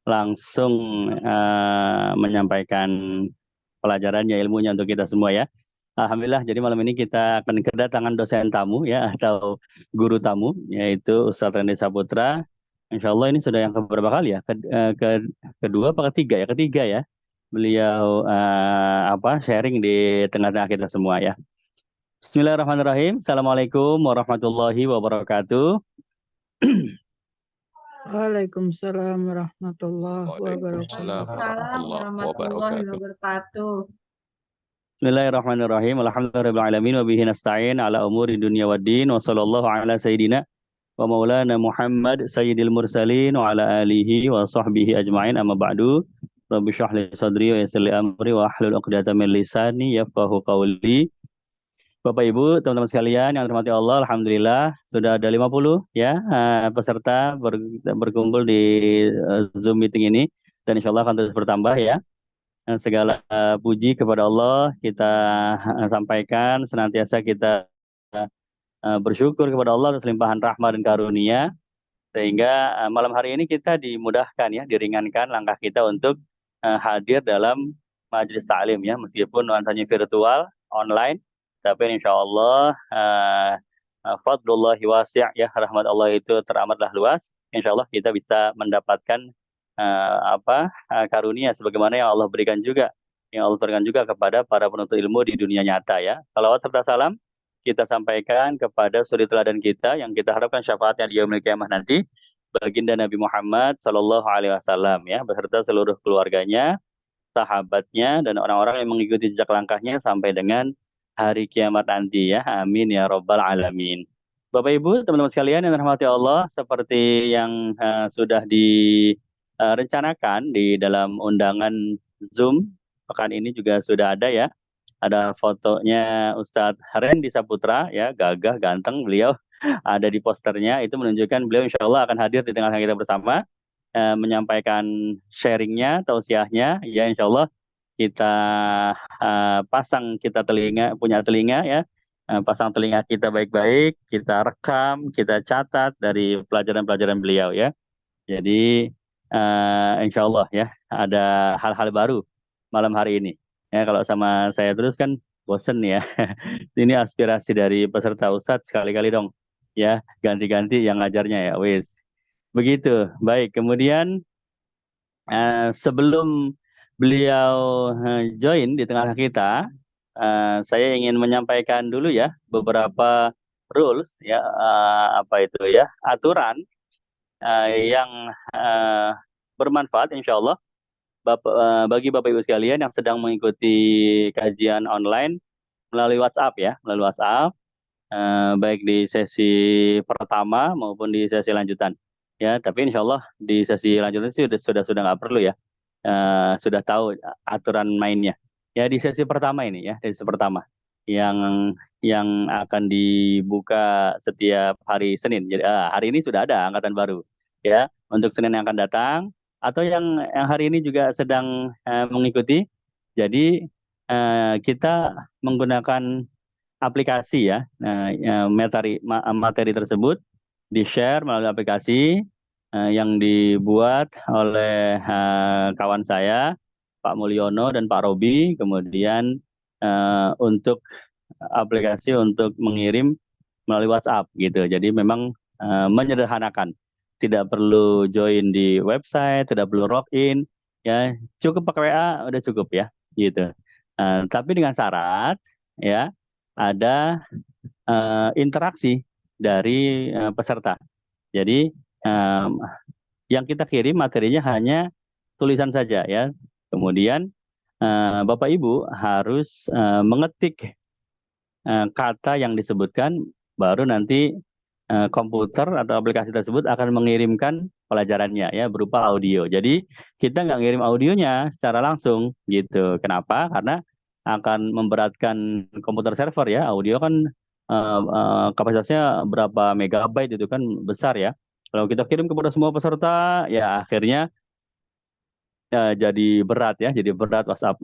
langsung menyampaikan pelajarannya, ilmunya untuk kita semua ya. Alhamdulillah, jadi malam ini kita akan kedatangan dosen tamu ya, atau guru tamu, yaitu Ustadz Rende Saputra. Insya Allah ini sudah yang keberapa kali ya? Kedua apa ketiga ya? Ketiga ya. Beliau sharing di tengah-tengah kita semua ya. Bismillahirrahmanirrahim. Assalamualaikum warahmatullahi wabarakatuh. Waalaikumsalam warahmatullahi Waalaikumsalam wabarakatuh. Waalaikumsalam warahmatullahi warahmatullahi wabarakatuh. wabarakatuh. Bismillahirrahmanirrahim. Alhamdulillahirrahmanirrahim. Wa bihi nasta'in ala umuri dunia wa din. Wa sallallahu ala sayyidina wa maulana Muhammad sayyidil mursalin wa ala alihi wa sahbihi ajma'in amma ba'du. Rabbi syrah li sadri wa yassir li amri wa ahlul 'uqdatam min lisani yafqahu qawli. Bapak Ibu, teman-teman sekalian yang dirahmati Allah, alhamdulillah sudah ada 50 ya peserta berkumpul di Zoom meeting ini, dan insya Allah akan terus bertambah ya. Segala puji kepada Allah kita sampaikan, senantiasa kita bersyukur kepada Allah atas limpahan rahmat dan karunia, sehingga malam hari ini kita dimudahkan ya, diringankan langkah kita untuk hadir dalam majelis taklim ya, meskipun nuansanya virtual, online, tapi insya Allah fadlullahi wasi' ya, rahmat Allah itu teramatlah luas. Insya Allah kita bisa mendapatkan karunia sebagaimana yang Allah berikan juga, kepada para penuntut ilmu di dunia nyata ya. Salawat serta salam kita sampaikan kepada suri teladan kita yang kita harapkan syafaatnya di yaumil qiyamah nanti, baginda Nabi Muhammad Sallallahu Alaihi Wasallam ya, beserta seluruh keluarganya, sahabatnya, dan orang-orang yang mengikuti jejak langkahnya sampai dengan hari kiamat nanti ya. Amin ya robbal alamin. Bapak Ibu, teman-teman sekalian yang dirahmati Allah, seperti yang sudah direncanakan di dalam undangan Zoom pekan ini juga sudah ada ya. Ada fotonya Ustadz Rendi Saputra ya, gagah, ganteng beliau. Ada di posternya, itu menunjukkan beliau insya Allah akan hadir di tengah-tengah kita bersama, menyampaikan sharingnya, tausiahnya ya. Insya Allah kita pasang punya telinga ya, pasang telinga kita baik-baik, kita rekam, kita catat dari pelajaran-pelajaran beliau ya. Jadi insya Allah ya ada hal-hal baru malam hari ini ya. Kalau sama saya terus kan bosen ya. Ini aspirasi dari peserta Ustadz, sekali-kali dong ya, ganti-ganti yang ngajarnya ya wis. Begitu. Baik, kemudian sebelum beliau join di tengah kita, saya ingin menyampaikan dulu ya beberapa rules ya, aturan yang bermanfaat insya Allah bagi Bapak Ibu sekalian yang sedang mengikuti kajian online melalui WhatsApp ya, baik di sesi pertama maupun di sesi lanjutan ya. Tapi insya Allah di sesi lanjutan sih sudah nggak perlu ya, sudah tahu aturan mainnya ya. Di sesi pertama ini ya, sesi pertama yang akan dibuka setiap hari Senin. Jadi hari ini sudah ada angkatan baru ya, untuk Senin yang akan datang atau yang hari ini juga sedang mengikuti. Jadi kita menggunakan aplikasi ya, materi tersebut di-share melalui aplikasi yang dibuat oleh kawan saya Pak Mulyono dan Pak Robi. Kemudian untuk aplikasi untuk mengirim melalui WhatsApp gitu. Jadi memang menyederhanakan, tidak perlu join di website, tidak perlu login ya, cukup pakai WA udah cukup ya gitu. Tapi dengan syarat ya, ada interaksi dari peserta. Jadi yang kita kirim materinya hanya tulisan saja ya. Kemudian Bapak Ibu harus mengetik kata yang disebutkan, baru nanti komputer atau aplikasi tersebut akan mengirimkan pelajarannya ya berupa audio. Jadi kita nggak ngirim audionya secara langsung gitu. Kenapa? Karena akan memberatkan komputer server ya. Audio kan kapasitasnya berapa megabyte, itu kan besar ya. Kalau kita kirim kepada semua peserta ya akhirnya jadi berat ya, jadi berat WhatsApp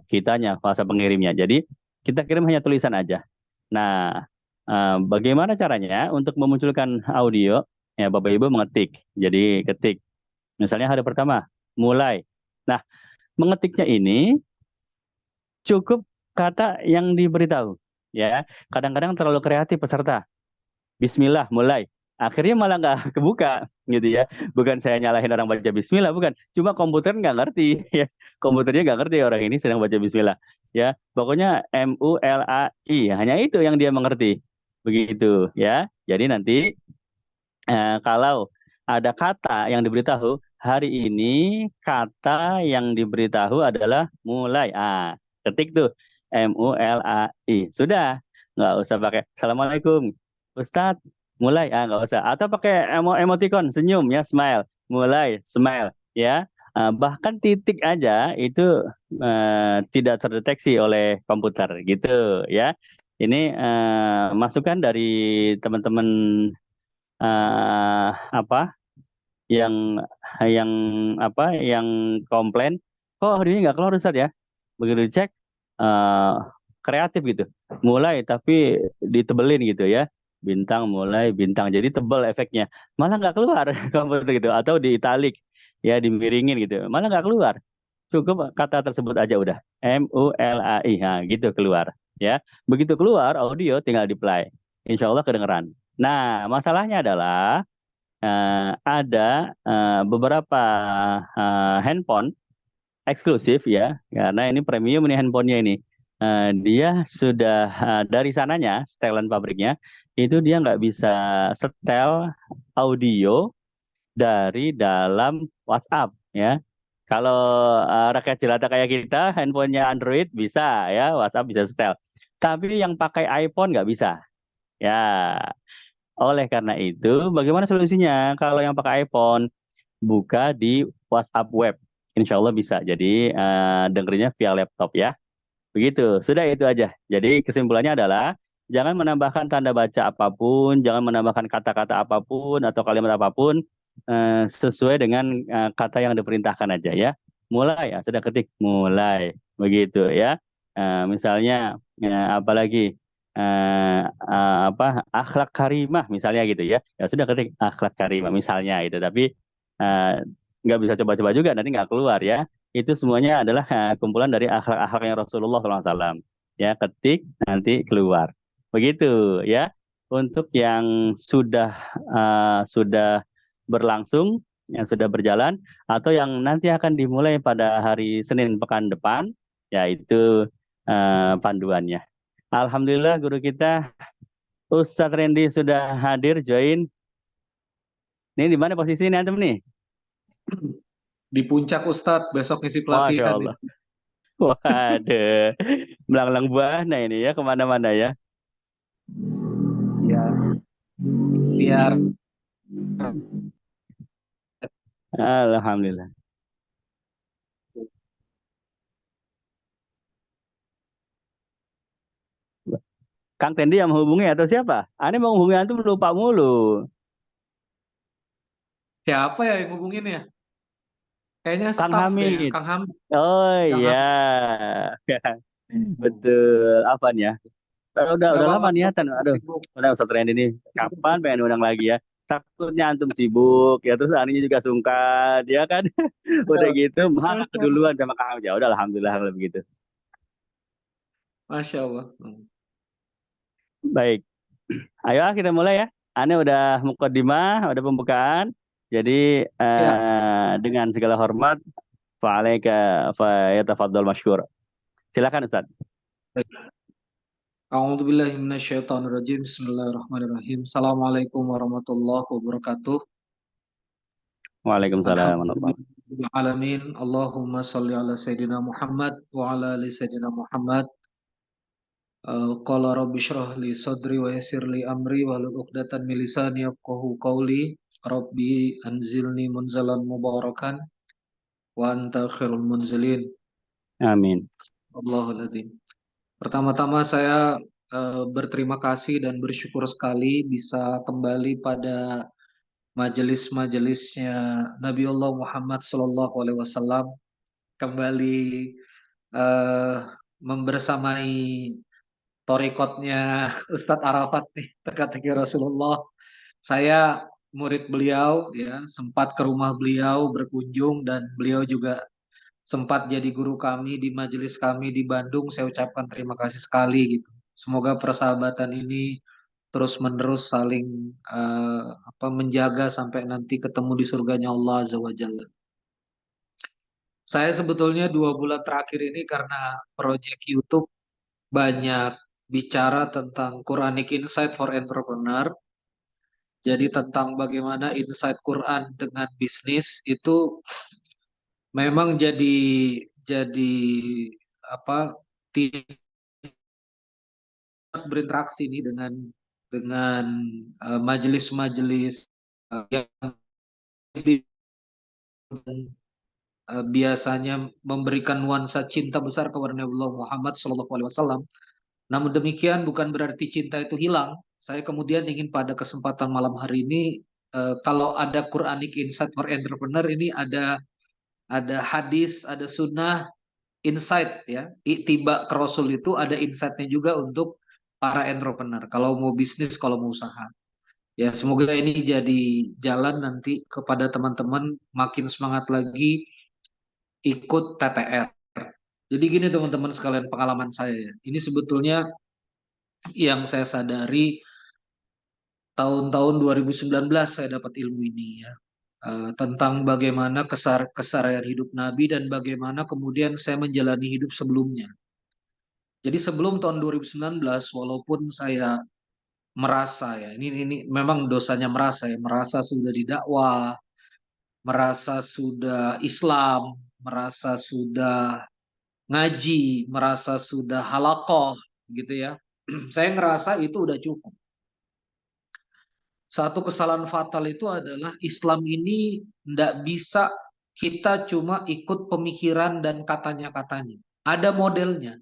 kitanya, WhatsApp pengirimnya. Jadi kita kirim hanya tulisan aja. Nah, bagaimana caranya untuk memunculkan audio? Ya, Bapak Ibu mengetik. Jadi ketik Misalnya hari pertama, mulai. Nah, mengetiknya ini cukup kata yang diberitahu. Ya, kadang-kadang terlalu kreatif peserta. Bismillah, mulai. Akhirnya malah nggak kebuka, gitu ya. Bukan saya nyalahin orang baca Bismillah, bukan. Cuma komputer nggak ngerti, ya. Komputernya nggak ngerti orang ini sedang baca Bismillah. Ya, pokoknya MULAI, hanya itu yang dia mengerti. Begitu, ya. Jadi nanti kalau ada kata yang diberitahu, hari ini kata yang diberitahu adalah mulai. Ketik tuh MULAI. Sudah, nggak usah pakai Assalamualaikum, Ustadz. Mulai, nggak usah. Atau pakai emoticon, senyum ya, smile. Mulai, smile, ya. Bahkan titik aja itu tidak terdeteksi oleh komputer, gitu ya. Ini masukan dari teman-teman apa yang yang yang komplain kok hari ini nggak keluar Ustadz ya, begitu dicek eh, kreatif gitu, mulai tapi ditebelin gitu ya, bintang mulai bintang jadi tebel efeknya, malah nggak keluar komputer gitu, atau di italic ya, dimiringin gitu malah nggak keluar, cukup kata tersebut aja udah MULAI, nah gitu keluar ya. Begitu keluar audio tinggal di play, insya Allah kedengeran. Nah masalahnya adalah ada beberapa handphone eksklusif ya, karena ini premium nih handphonenya ini. Dia sudah dari sananya, setelan pabriknya, itu dia nggak bisa setel audio dari dalam WhatsApp ya. Kalau rakyat jelata kayak kita, handphonenya Android bisa ya, WhatsApp bisa setel. Tapi yang pakai iPhone nggak bisa. Ya, oleh karena itu, bagaimana solusinya? Kalau yang pakai iPhone, buka di WhatsApp web. Insya Allah bisa. Jadi dengerinnya via laptop ya. Begitu. Sudah itu aja. Jadi kesimpulannya adalah jangan menambahkan tanda baca apapun, jangan menambahkan kata-kata apapun atau kalimat apapun sesuai dengan kata yang diperintahkan aja ya. Mulai ya, sudah ketik mulai. Begitu ya. Misalnya apalagi akhlak karimah misalnya gitu ya. Ya sudah ketik akhlak karimah misalnya itu. Tapi eh, nggak bisa coba-coba juga nanti nggak keluar ya. Itu semuanya adalah kumpulan dari akhlak-akhlaknya Rasulullah SAW. Ya, ketik nanti keluar. Begitu ya. Untuk yang sudah berlangsung, yang sudah berjalan, atau yang nanti akan dimulai pada hari Senin pekan depan, yaitu panduannya. Alhamdulillah guru kita Ustadz Randy sudah hadir join. Ini di mana posisi ini antum nih? Di puncak Ustadz, besok ngisi Masya pelatihan Allah. ini. Waduh, melanglang buana ini ya, kemana-mana ya. Ya, biar Alhamdulillah. Kang Tendi yang menghubungi atau siapa? Aneh mau menghubungi antum lupa mulu. siapa ya yang hubungin ya? Kayaknya Kang staff deh, ya. Hamid. Kang Hamid. Oh Kang iya. Hamid. Betul. Apa nih ya? Nggak Udah lama apa-apa, niatan. Aduh, sibuk. udah Ustadz Randy ini. Kapan pengen undang lagi ya? Takutnya antum sibuk ya, terus aninya juga sungkan ya kan. Udah gitu malah Masya Allah. keduluan sama Kang Hamid. Ya udah alhamdulillah kalau begitu. Masya Allah. Baik. Ayo kita mulai ya. Ane udah mukadimah, udah pembukaan. Jadi Ya, dengan segala hormat, fa'alaika fayatafaddal masykur. Silakan Ustaz. A'udzubillahi minasyaitonirrajim. Bismillahirrahmanirrahim. Assalamualaikum warahmatullahi wabarakatuh. Waalaikumsalam warahmatullahi wabarakatuh. Alhamdulillah alamin. Allahumma sholli ala sayyidina Muhammad wa ala ali sayyidina Muhammad. Qala rabbi shrah li sadri wa yassir li amri wahlul 'uqdatam min lisani yafqahu qawli. Rabbi anzilni munzalan mubarakan wa anta khairul munzilin. Amin. Allahul adzim. Pertama-tama saya berterima kasih dan bersyukur sekali bisa kembali pada majelis-majelisnya Nabiullah Muhammad Sallallahu Alaihi Wasallam, kembali eh, membersamai torikotnya Ustadz Arafat nih, teka-teki Rasulullah. Saya murid beliau, ya, sempat ke rumah beliau berkunjung, dan beliau juga sempat jadi guru kami di majelis kami di Bandung. Saya ucapkan terima kasih sekali gitu. Semoga persahabatan ini terus-menerus saling menjaga sampai nanti ketemu di surganya Allah Azza wa Jalla. Saya sebetulnya 2 bulan terakhir ini karena proyek YouTube banyak bicara tentang Quranic Insight for Entrepreneur. Jadi tentang bagaimana insight Quran dengan bisnis itu memang jadi apa tidak berinteraksi nih dengan majelis-majelis yang biasanya memberikan nuansa cinta besar kepada Nabi Muhammad SAW. Namun demikian bukan berarti cinta itu hilang. Saya kemudian ingin pada kesempatan malam hari ini, kalau ada Quranic Insight for Entrepreneur, ini ada hadis, ada sunnah, insight, ya. Tiba ke Rasul itu ada insightnya juga untuk para entrepreneur. Kalau mau bisnis, kalau mau usaha. Ya, semoga ini jadi jalan nanti kepada teman-teman makin semangat lagi ikut TTR. Jadi gini teman-teman sekalian, pengalaman saya ya. Ini sebetulnya yang saya sadari tahun-tahun 2019 saya dapat ilmu ini ya. Tentang bagaimana keseharian hidup Nabi dan bagaimana kemudian saya menjalani hidup sebelumnya. Jadi sebelum tahun 2019, walaupun saya merasa ya, ini memang dosanya merasa ya, merasa sudah didakwah, merasa sudah Islam, merasa sudah ngaji, merasa sudah halakoh gitu ya. Saya ngerasa itu udah cukup. Satu kesalahan fatal itu adalah Islam ini tidak bisa kita cuma ikut pemikiran dan katanya-katanya. Ada modelnya,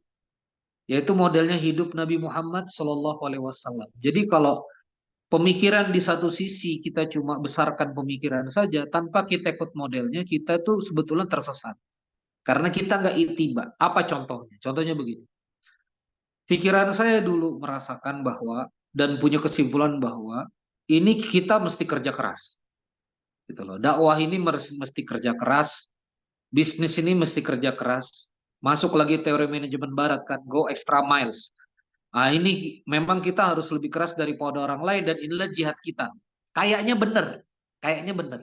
yaitu modelnya hidup Nabi Muhammad SAW. Jadi kalau pemikiran di satu sisi kita cuma besarkan pemikiran saja tanpa kita ikut modelnya, kita tuh sebetulnya tersesat. Karena kita nggak itiba. Apa contohnya? Contohnya begini. Pikiran saya dulu merasakan bahwa dan punya kesimpulan bahwa ini kita mesti kerja keras. Gitu loh. Dakwah ini mesti kerja keras, bisnis ini mesti kerja keras. Masuk lagi teori manajemen barat kan, go extra miles. Nah, ini memang kita harus lebih keras daripada orang lain dan inilah jihad kita. Kayaknya benar, kayaknya benar.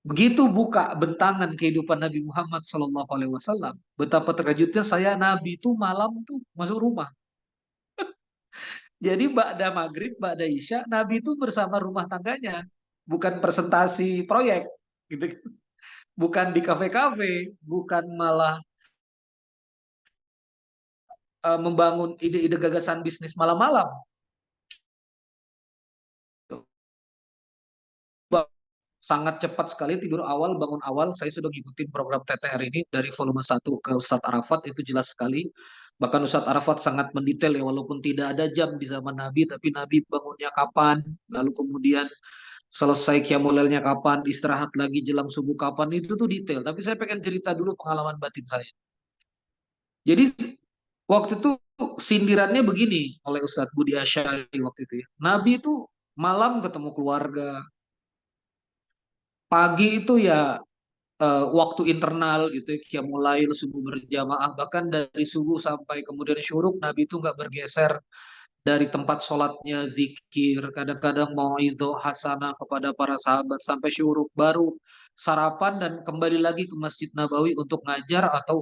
Begitu buka bentangan kehidupan Nabi Muhammad SAW, betapa terkejutnya saya, Nabi itu malam tuh masuk rumah. Jadi ba'da maghrib, ba'da isya, Nabi itu bersama rumah tangganya, bukan presentasi proyek, gitu. Bukan di kafe-kafe, bukan malah membangun ide-ide gagasan bisnis malam-malam. Sangat cepat sekali tidur awal, bangun awal. Saya sudah ngikutin program TTR ini dari volume 1 ke Ustadz Arafat, itu jelas sekali. Bahkan Ustadz Arafat sangat mendetail ya, walaupun tidak ada jam di zaman Nabi, tapi Nabi bangunnya kapan, lalu kemudian selesai qiyamulailnya kapan, istirahat lagi jelang subuh kapan, itu tuh detail. Tapi saya pengen cerita dulu pengalaman batin saya. Jadi waktu itu sindirannya begini oleh Ustadz Budi Asyari waktu itu ya. Nabi itu malam ketemu keluarga, pagi itu ya waktu internal gitu ya, qiyamulail, subuh berjamaah, bahkan dari subuh sampai kemudian syuruk Nabi itu nggak bergeser dari tempat sholatnya, zikir, kadang-kadang mauidhah hasanah kepada para sahabat sampai syuruk, baru sarapan dan kembali lagi ke Masjid Nabawi untuk ngajar atau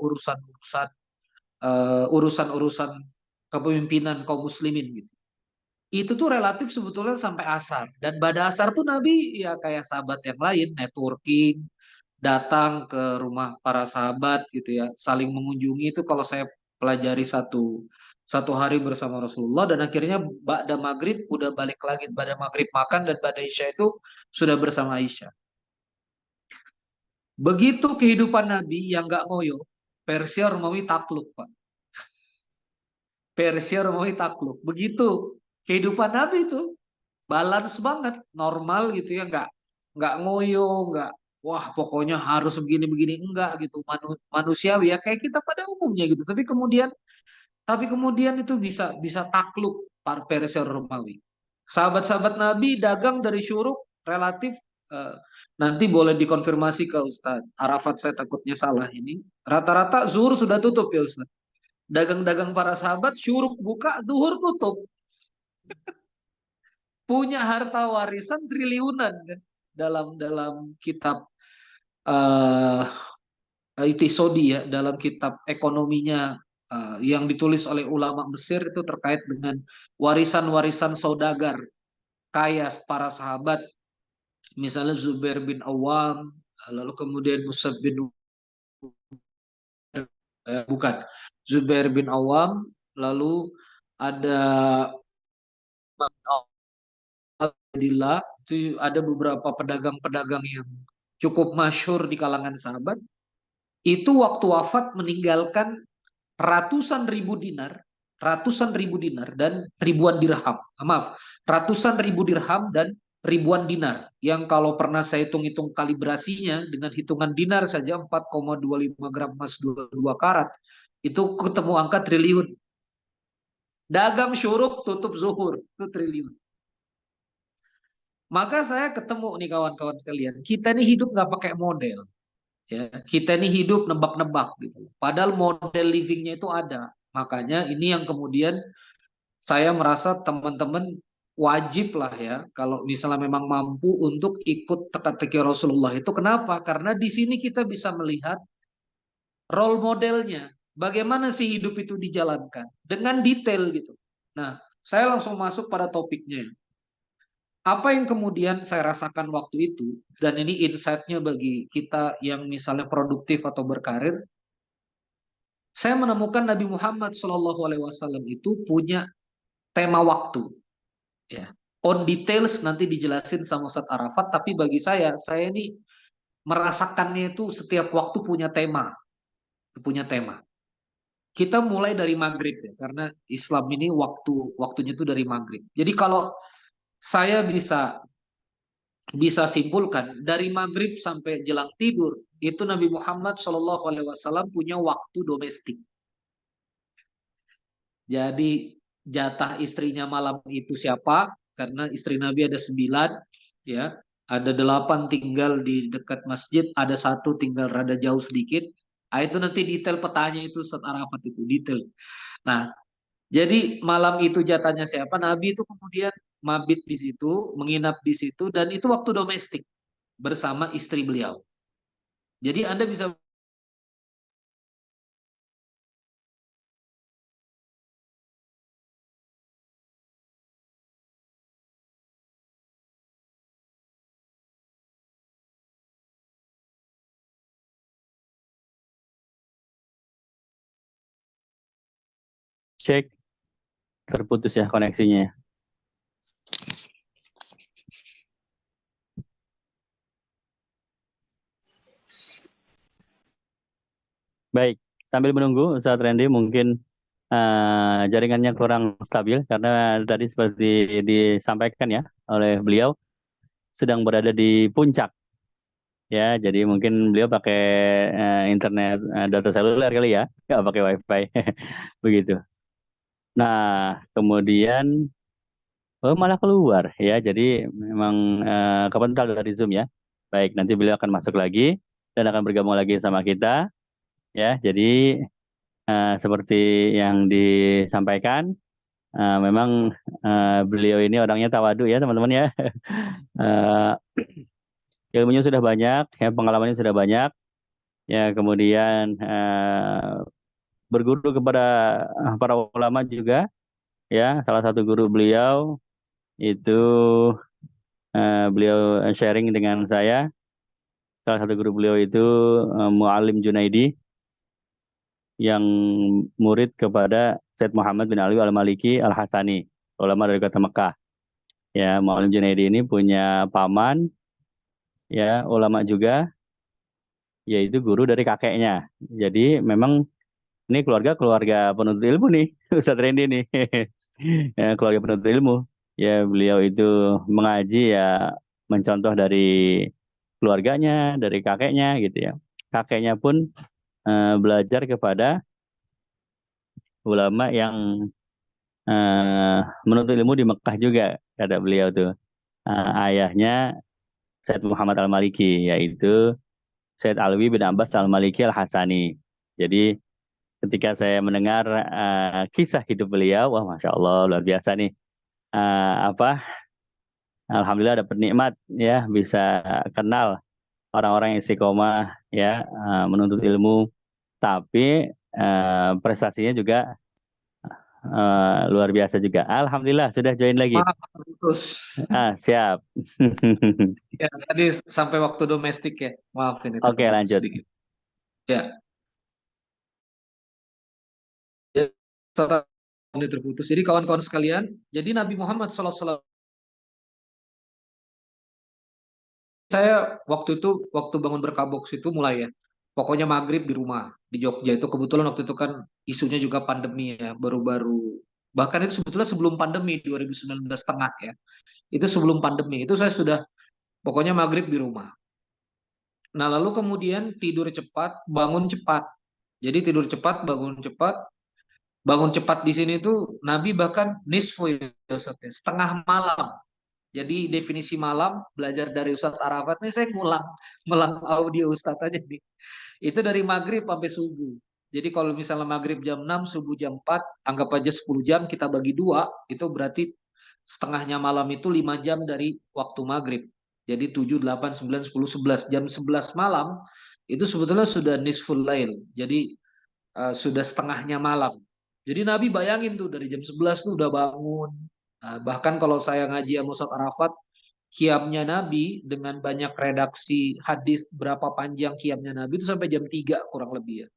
urusan-urusan kepemimpinan kaum muslimin gitu. Itu tuh relatif sebetulnya sampai asar, dan pada asar tuh Nabi ya kayak sahabat yang lain, networking, datang ke rumah para sahabat gitu ya, saling mengunjungi. Itu kalau saya pelajari satu hari bersama Rasulullah, dan akhirnya ba'da maghrib udah balik lagi, ba'da maghrib makan, dan ba'da isya itu sudah bersama Aisyah. Begitu kehidupan Nabi yang gak ngoyo, Persia Romawi takluk Pak. Persia Romawi takluk. Begitu kehidupan Nabi itu balance banget, normal gitu ya, nggak ngoyo, nggak wah pokoknya harus begini-begini, enggak gitu, manusiawi ya kayak kita pada umumnya gitu. Tapi kemudian itu bisa bisa takluk Persia Romawi. Sahabat-sahabat Nabi dagang dari syuruk relatif nanti boleh dikonfirmasi ke Ustadz Arafat, saya takutnya salah ini. Rata-rata zuhur sudah tutup ya Ustadz. Dagang-dagang para sahabat syuruk buka, zuhur tutup. Punya harta warisan triliunan kan dalam dalam kitab uh, Itisodi ya, dalam kitab ekonominya yang ditulis oleh ulama Mesir itu terkait dengan warisan-warisan saudagar kaya para sahabat, misalnya Zubair bin Awam, lalu kemudian Musab bin bukan Zubair bin Awam, lalu ada Abdillah, itu ada beberapa pedagang-pedagang yang cukup masyhur di kalangan sahabat. Itu waktu wafat meninggalkan ratusan ribu dinar dan ribuan dirham. Maaf, ratusan ribu dirham dan ribuan dinar. Yang kalau pernah saya hitung-hitung kalibrasinya dengan hitungan dinar saja 4,25 gram emas 22 karat, itu ketemu angka triliun. Dagang syuruk tutup zuhur, itu triliun. Maka saya ketemu nih kawan-kawan sekalian, kita ini hidup nggak pakai model. Ya, kita ini hidup nebak-nebak gitu. Padahal model livingnya itu ada. Makanya ini yang kemudian saya merasa teman-teman wajib lah ya, kalau misalnya memang mampu untuk ikut teka-teki Rasulullah itu. Kenapa? Karena di sini kita bisa melihat role modelnya. Bagaimana sih hidup itu dijalankan dengan detail gitu. Nah, saya langsung masuk pada topiknya. Apa yang kemudian saya rasakan waktu itu, dan ini insight-nya bagi kita yang misalnya produktif atau berkarir, saya menemukan Nabi Muhammad SAW itu punya tema waktu. Ya. On details nanti dijelasin sama Ustadz Arafat, tapi bagi saya ini merasakannya itu setiap waktu punya tema. Punya tema. Kita mulai dari maghrib ya, karena Islam ini waktunya itu dari maghrib. Jadi kalau saya bisa simpulkan dari maghrib sampai jelang tidur itu Nabi Muhammad SAW punya waktu domestik. Jadi jatah istrinya malam itu siapa? Karena istri Nabi ada 9, ya, ada 8 tinggal di dekat masjid, ada 1 tinggal rada jauh sedikit. Nah, itu nanti detail petanya itu Ustaz Arafat itu detail. Nah, jadi malam itu jatahnya siapa? Nabi itu kemudian mabit di situ, menginap di situ, dan itu waktu domestik bersama istri beliau. Jadi Anda bisa Cek, terputus ya koneksinya. Baik, sambil menunggu Ustadz Randy mungkin jaringannya kurang stabil karena tadi seperti disampaikan ya oleh beliau sedang berada di puncak ya, jadi mungkin beliau pakai internet data seluler kali ya, nggak pakai wifi begitu. Nah, kemudian malah keluar ya, jadi memang kepental dari Zoom ya. Baik, nanti beliau akan masuk lagi dan akan bergabung lagi sama kita ya. Jadi seperti yang disampaikan, memang beliau ini orangnya tawadu ya teman-teman ya. Ilmunya sudah banyak, ya pengalamannya sudah banyak, ya kemudian berguru kepada para ulama juga, ya salah satu guru beliau itu beliau sharing dengan saya, salah satu guru beliau itu Muallim Junaidi yang murid kepada Said Muhammad bin Ali Al-Maliki Al-Hasani, ulama dari kota Mekah. Ya, Muallim Junaidi ini punya paman, ya ulama juga, yaitu guru dari kakeknya. Jadi memang ini keluarga penuntut ilmu nih, Ustadz Randy nih. Ya, keluarga penuntut ilmu. Ya, beliau itu mengaji ya mencontoh dari keluarganya, dari kakeknya gitu ya. Kakeknya pun belajar kepada ulama yang menuntut ilmu di Mekah juga, kata beliau tuh. Ayahnya Said Muhammad Al-Maliki, yaitu Said Alwi bin Abbas Al-Maliki Al-Hasani. Jadi ketika saya mendengar kisah hidup beliau, wah Masya Allah luar biasa nih. Apa? Alhamdulillah dapat nikmat ya bisa kenal orang-orang yang istiqomah ya menuntut ilmu, tapi prestasinya juga luar biasa juga. Alhamdulillah sudah join lagi. Maaf, terus. Siap. Ya, tadi sampai waktu domestik ya. Maaf ini Oke, terputus lanjut. sedikit. Ya. Ya, setelah ini terputus. Jadi kawan-kawan sekalian, jadi Nabi Muhammad SAW, saya waktu itu, waktu bangun berkabok itu mulai ya. Pokoknya maghrib di rumah, di Jogja. Itu kebetulan waktu itu kan isunya juga pandemi ya, baru-baru. Bahkan itu sebetulnya sebelum pandemi, 2019 tengah ya. Itu sebelum pandemi, itu saya sudah pokoknya maghrib di rumah. Nah lalu kemudian tidur cepat, bangun cepat. Jadi tidur cepat, bangun cepat. Bangun cepat di sini tuh Nabi bahkan nisfu ya, Ustaz, ya, setengah malam. Jadi definisi malam belajar dari Ustadz Arafat nih saya ngulang audio Ustadz aja nih. Itu dari maghrib sampai subuh. Jadi kalau misalnya maghrib jam 6, subuh jam 4, anggap aja 10 jam kita bagi dua, itu berarti setengahnya malam itu 5 jam dari waktu maghrib. Jadi 7, 8, 9, 10, 11. Jam 11 malam itu sebetulnya sudah nisful lail. Jadi sudah setengahnya malam. Jadi Nabi bayangin tuh dari jam 11 tuh udah bangun. Nah, bahkan kalau saya ngaji sama Ustaz Arafat, qiyamnya Nabi dengan banyak redaksi hadis berapa panjang qiyamnya Nabi itu sampai jam 3 kurang lebih ya.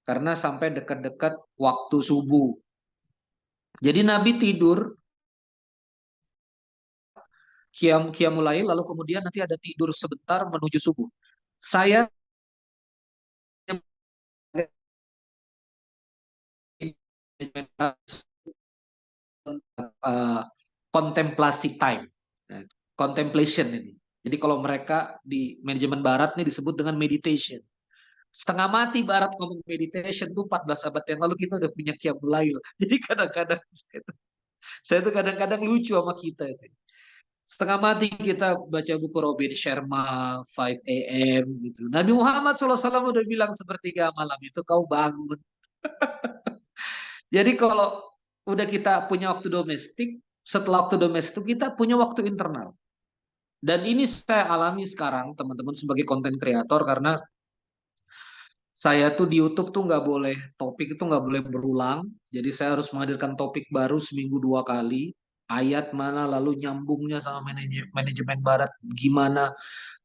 Karena sampai dekat-dekat waktu subuh. Jadi Nabi tidur qiyamul lail lalu kemudian nanti ada tidur sebentar menuju subuh. Saya kontemplasi time. Nah, contemplation ini. Jadi kalau mereka di manajemen barat nih disebut dengan meditation. Setengah mati barat ngomong meditation tuh 14 abad yang lalu kita udah punya qiyamul lail. Jadi kadang-kadang saya tuh kadang-kadang lucu sama kita itu. Setengah mati kita baca buku Robin Sharma 5 AM gitu. Nabi Muhammad SAW udah bilang sepertiga malam itu kau bangun. Jadi kalau udah kita punya waktu domestik, setelah waktu domestik kita punya waktu internal. Dan ini saya alami sekarang teman-teman sebagai konten kreator karena saya tuh di YouTube tuh nggak boleh topik itu nggak boleh berulang. Jadi saya harus menghadirkan topik baru seminggu 2 kali. Ayat mana lalu nyambungnya sama manajemen barat gimana,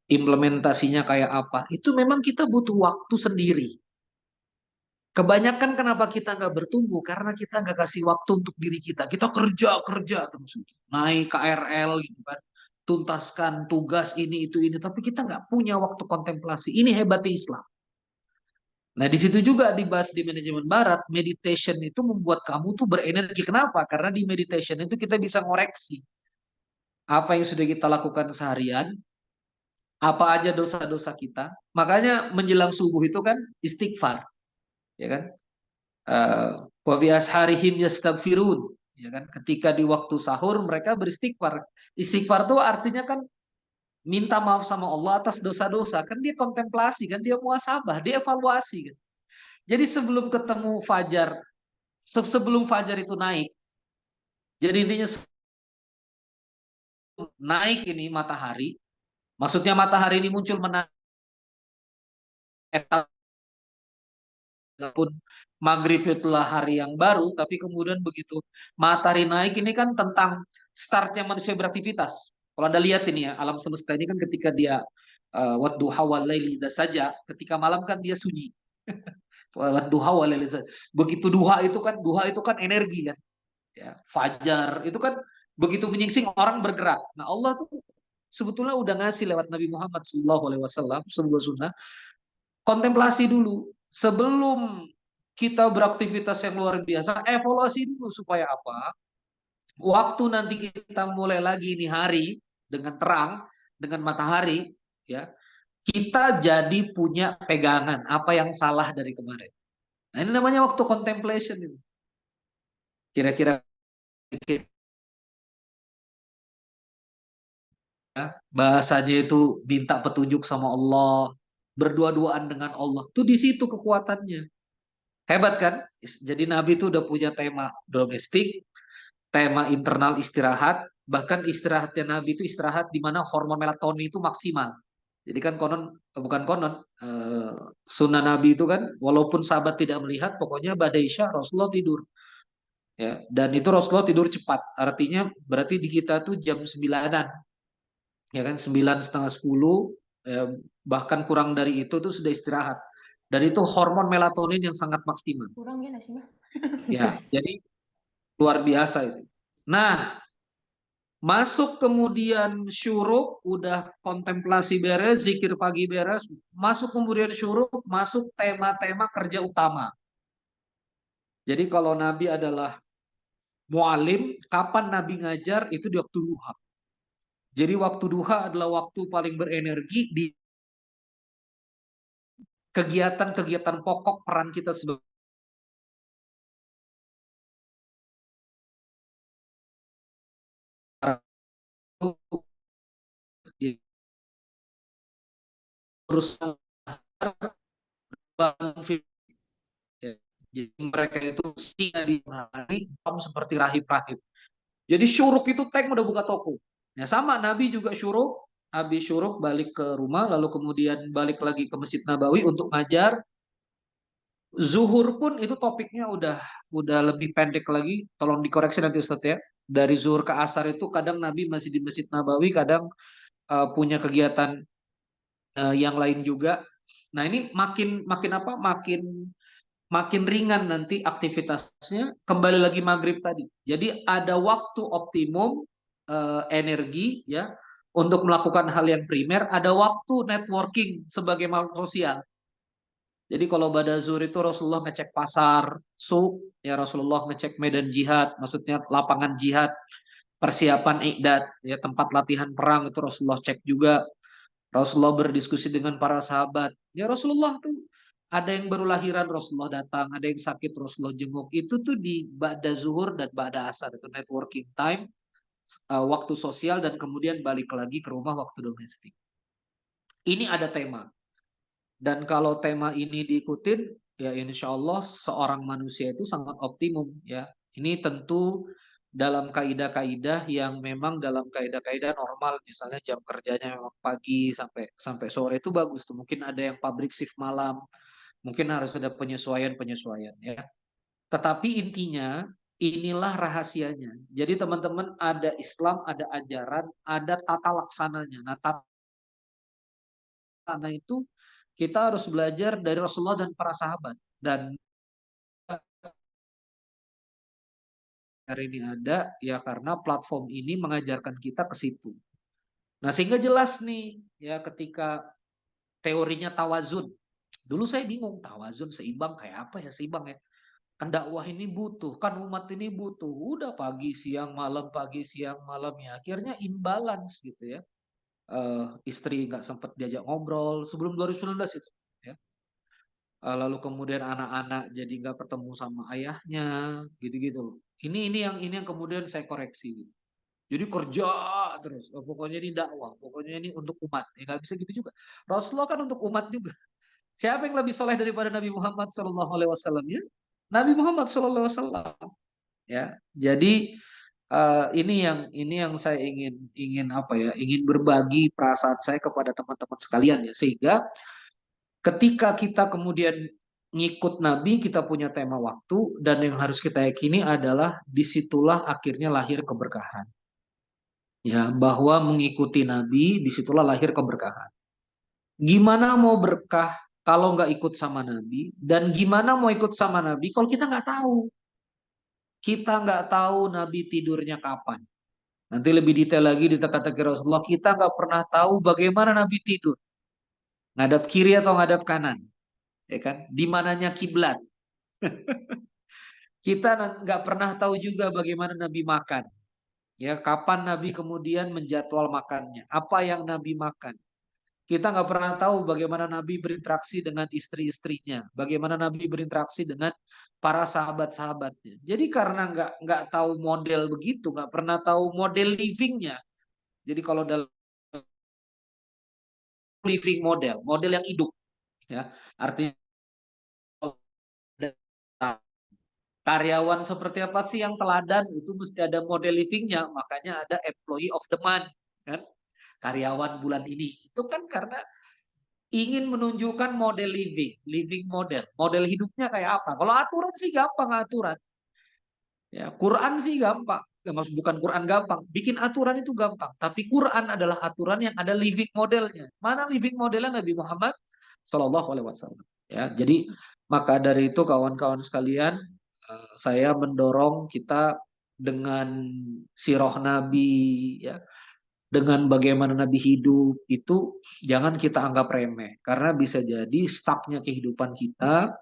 implementasinya kayak apa. Itu memang kita butuh waktu sendiri. Kebanyakan kenapa kita nggak bertumbuh karena kita nggak kasih waktu untuk diri kita. Kita kerja terus, naik KRL gitu kan, tuntaskan tugas ini itu ini, tapi kita nggak punya waktu kontemplasi. Ini hebatnya Islam. Nah di situ juga dibahas di manajemen barat, meditation itu membuat kamu tuh berenergi. Kenapa? Karena di meditation itu kita bisa ngoreksi apa yang sudah kita lakukan seharian, apa aja dosa-dosa kita. Makanya menjelang subuh itu kan istighfar, ya kan? Wa fi asharihim yastaghfirun, ya kan? Ketika di waktu sahur mereka beristighfar. Istighfar itu artinya kan minta maaf sama Allah atas dosa-dosa. Kan dia kontemplasi, kan dia muhasabah, dia evaluasi kan. Jadi sebelum ketemu fajar, sebelum fajar itu naik. Jadi intinya naik ini matahari. Maksudnya matahari ini muncul menaik pun maghrib itulah hari yang baru, tapi kemudian begitu matahari naik ini kan tentang startnya manusia beraktivitas. Kalau Anda lihat ini ya, alam semesta ini kan ketika dia wadduha wal laili saja, ketika malam kan dia sunyi. Wadduha wal laili saja. Begitu duha itu kan energi kan. Ya, fajar itu kan begitu menyingsing orang bergerak. Nah, Allah tuh sebetulnya udah ngasih lewat Nabi Muhammad SAW sebuah sunnah. Kontemplasi dulu sebelum kita beraktivitas yang luar biasa, evaluasi dulu supaya apa? Waktu nanti kita mulai lagi ini hari dengan terang, dengan matahari, ya, kita jadi punya pegangan apa yang salah dari kemarin. Nah, ini namanya waktu contemplation ini. Kira-kira bahasanya itu minta petunjuk sama Allah, berdua-duaan dengan Allah. Tuh di situ kekuatannya. Hebat kan? Jadi Nabi itu udah punya tema domestik, tema internal istirahat, bahkan istirahatnya Nabi itu istirahat di mana hormon melatonin itu maksimal. Jadi kan konon, bukan konon, sunnah Nabi itu kan, walaupun sahabat tidak melihat, pokoknya badai isya Rasulullah tidur. Ya, dan itu Rasulullah tidur cepat. Artinya berarti di kita tuh jam 9-an, ya kan, 9 setengah 10, bahkan kurang dari itu tuh sudah istirahat. Dan itu hormon melatonin yang sangat maksimal. Kurang ya nasinya. Ya, jadi luar biasa itu. Nah, masuk kemudian syuruk, udah kontemplasi beres, zikir pagi beres, masuk kemudian syuruk, masuk tema-tema kerja utama. Jadi kalau Nabi adalah mualim, kapan Nabi ngajar itu di waktu duha. Jadi waktu duha adalah waktu paling berenergi di kegiatan-kegiatan pokok peran kita sebagai urusan ya. Jadi mereka itu singa di hari seperti rahib-rahib. Jadi syuruk itu tank udah buka toko. Ya sama Nabi juga syuruk, habis syuruk balik ke rumah, lalu kemudian balik lagi ke Masjid Nabawi untuk ngajar. Zuhur pun itu topiknya udah lebih pendek lagi. Tolong dikoreksi nanti Ustaz ya. Dari zuhur ke asar itu kadang Nabi masih di Masjid Nabawi, kadang punya kegiatan yang lain juga. Nah ini makin apa? Makin ringan nanti aktivitasnya, kembali lagi maghrib tadi. Jadi ada waktu optimum energi ya untuk melakukan hal yang primer, ada waktu networking sebagai makhluk sosial. Jadi kalau pada zuhur itu Rasulullah ngecek pasar, suk, ya Rasulullah ngecek medan jihad, maksudnya lapangan jihad, persiapan iqdad, ya tempat latihan perang itu Rasulullah cek juga. Rasulullah berdiskusi dengan para sahabat. Ya Rasulullah tuh ada yang baru lahiran Rasulullah datang, ada yang sakit Rasulullah jenguk. Itu tuh di ba'da zuhur dan ba'da asar itu networking time, waktu sosial dan kemudian balik lagi ke rumah waktu domestik. Ini ada tema. Dan kalau tema ini diikutin, ya insya Allah seorang manusia itu sangat optimum ya. Ini tentu dalam kaidah-kaidah yang memang dalam kaidah-kaidah normal, misalnya jam kerjanya memang pagi sampai sore itu bagus tuh. Mungkin ada yang pabrik shift malam, mungkin harus ada penyesuaian ya. Tetapi intinya inilah rahasianya. Jadi teman-teman ada Islam, ada ajaran, ada tata laksananya. Nah, tata laksana itu kita harus belajar dari Rasulullah dan para sahabat. Dan hari ini ada ya karena platform ini mengajarkan kita ke situ. Nah, sehingga jelas nih ya ketika teorinya tawazun. Dulu saya bingung tawazun seimbang kayak apa ya seimbang ya. Kan dakwah ini butuh, kan umat ini butuh. Udah pagi siang malam ya. Akhirnya imbalance gitu ya. Istri nggak sempat diajak ngobrol sebelum 2019 itu. Ya. Lalu kemudian anak-anak jadi nggak ketemu sama ayahnya, gitu-gitu loh. Ini yang kemudian saya koreksi. Gitu. Jadi kerja terus, pokoknya ini dakwah, pokoknya ini untuk umat. Ya nggak bisa gitu juga. Rasulullah kan untuk umat juga. Siapa yang lebih soleh daripada Nabi Muhammad SAW ya? Nabi Muhammad SAW. Ya, jadi ini yang saya ingin apa ya? Ingin berbagi perasaan saya kepada teman-teman sekalian ya, sehingga ketika kita kemudian ngikut Nabi, kita punya tema waktu, dan yang harus kita yakini adalah disitulah akhirnya lahir keberkahan. Ya, bahwa mengikuti Nabi, disitulah lahir keberkahan. Gimana mau berkah kalau nggak ikut sama Nabi? Dan gimana mau ikut sama Nabi kalau kita nggak tahu? Kita nggak tahu Nabi tidurnya kapan. Nanti lebih detail lagi di kata-kata Rasulullah, kita nggak pernah tahu bagaimana Nabi tidur. Ngadap kiri atau ngadap kanan. Ya kan? Di mananya kiblat. Kita nggak pernah tahu juga bagaimana Nabi makan. Ya, kapan Nabi kemudian menjadwal makannya. Apa yang Nabi makan. Kita nggak pernah tahu bagaimana Nabi berinteraksi dengan istri-istrinya. Bagaimana Nabi berinteraksi dengan para sahabat-sahabatnya. Jadi karena nggak tahu model begitu, nggak pernah tahu model livingnya. Jadi kalau dalam living model, model yang hidup, ya. Artinya karyawan seperti apa sih yang teladan, itu mesti ada model livingnya, makanya ada employee of the month, kan? Karyawan bulan ini itu kan karena ingin menunjukkan model living model hidupnya kayak apa. Kalau aturan sih gampang aturan, ya Quran sih gampang. Ya, maksud bukan Quran gampang, bikin aturan itu gampang. Tapi Quran adalah aturan yang ada living modelnya. Mana living modelnya Nabi Muhammad Shallallahu Alaihi Wasallam. Ya, jadi maka dari itu kawan-kawan sekalian, saya mendorong kita dengan sirah Nabi, ya, dengan bagaimana Nabi hidup itu jangan kita anggap remeh, karena bisa jadi stucknya kehidupan kita,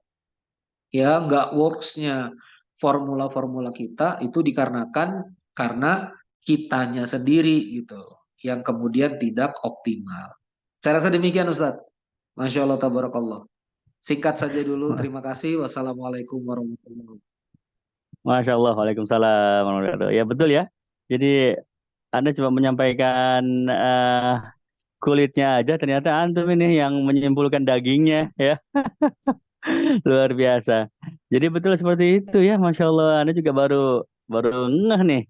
ya nggak worksnya formula-formula kita itu dikarenakan karena kitanya sendiri gitu yang kemudian tidak optimal. Saya rasa demikian Ustadz. Masya Allah tabarakallah. Singkat saja dulu. Terima kasih. Wassalamualaikum warahmatullahi wabarakatuh. Masya Allah, Waalaikumsalam warahmatullahi wabarakatuh. Ya betul ya. Jadi Anda cuma menyampaikan kulitnya aja, ternyata antum ini yang menyimpulkan dagingnya ya. Luar biasa. Jadi betul seperti itu ya, Masya Allah. Anda juga baru baru ngeh nih,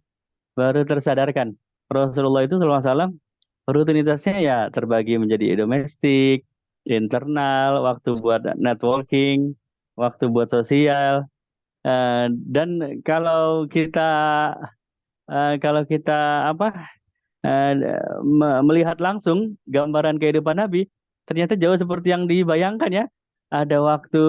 baru tersadarkan. Rasulullah itu SAW rutinitasnya ya terbagi menjadi domestik, internal, waktu buat networking, waktu buat sosial. Dan kalau kita apa eh, melihat langsung gambaran kehidupan Nabi, ternyata jauh seperti yang dibayangkan ya. Ada waktu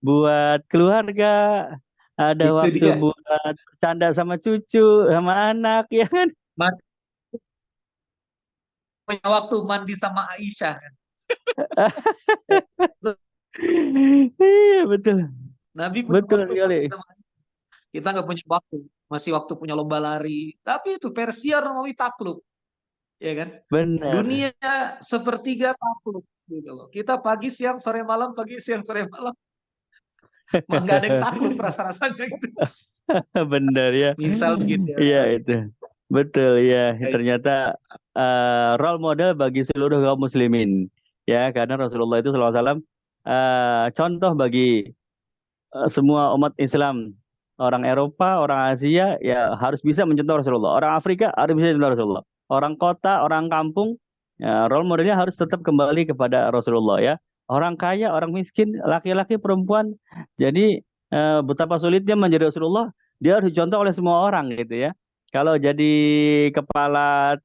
buat keluarga, ada Itu waktu dia. buat bercanda sama cucu, sama anak, ya kan? Mas punya waktu mandi sama Aisyah kan. Iya betul, Nabi punya betul waktu sekali. mandi sama Aisyah. Kita nggak punya waktu. Masih waktu punya lomba lari. Tapi itu Persia Romawi takluk, ya kan? Benar, Dunia sepertiga takluk gitu loh. Kita pagi siang sore malam, pagi siang sore malam. Nggak ada yang takluk rasa-rasanya gitu. benar ya. Misal begitu ya Iya Ustaz. itu, betul ya. Baik. Ternyata role model bagi seluruh kaum muslimin, ya karena Rasulullah itu SAW contoh bagi semua umat Islam. Orang Eropa, orang Asia ya harus bisa mencontoh Rasulullah. Orang Afrika harus bisa mencontoh Rasulullah. Orang kota, orang kampung, ya, role modelnya harus tetap kembali kepada Rasulullah ya. Orang kaya, orang miskin, laki-laki, perempuan. Jadi betapa sulitnya menjadi Rasulullah, dia harus dicontoh oleh semua orang gitu ya. Kalau jadi kepala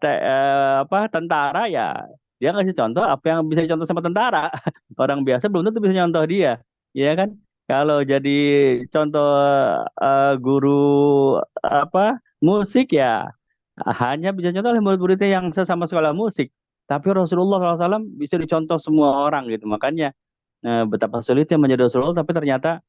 tentara ya dia ngasih contoh apa yang bisa dicontoh sama tentara. Orang biasa belum tentu bisa nyontoh dia, ya kan? Kalau jadi contoh guru musik ya hanya bisa contoh oleh murid-muridnya yang sesama sekolah musik. Tapi Rasulullah SAW bisa dicontoh semua orang gitu. Makanya betapa sulitnya menjadi Rasulullah, tapi ternyata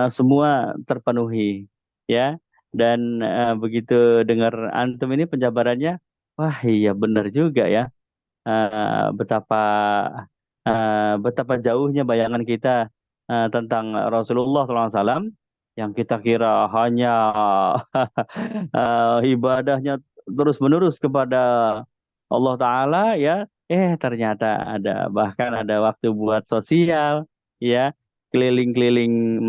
semua terpenuhi ya. Dan begitu dengar antum ini penjabarannya, wah iya benar juga ya. Betapa betapa jauhnya bayangan kita tentang Rasulullah SAW yang kita kira hanya ibadahnya terus-menerus kepada Allah Ta'ala ya, ternyata bahkan ada waktu buat sosial ya, keliling-keliling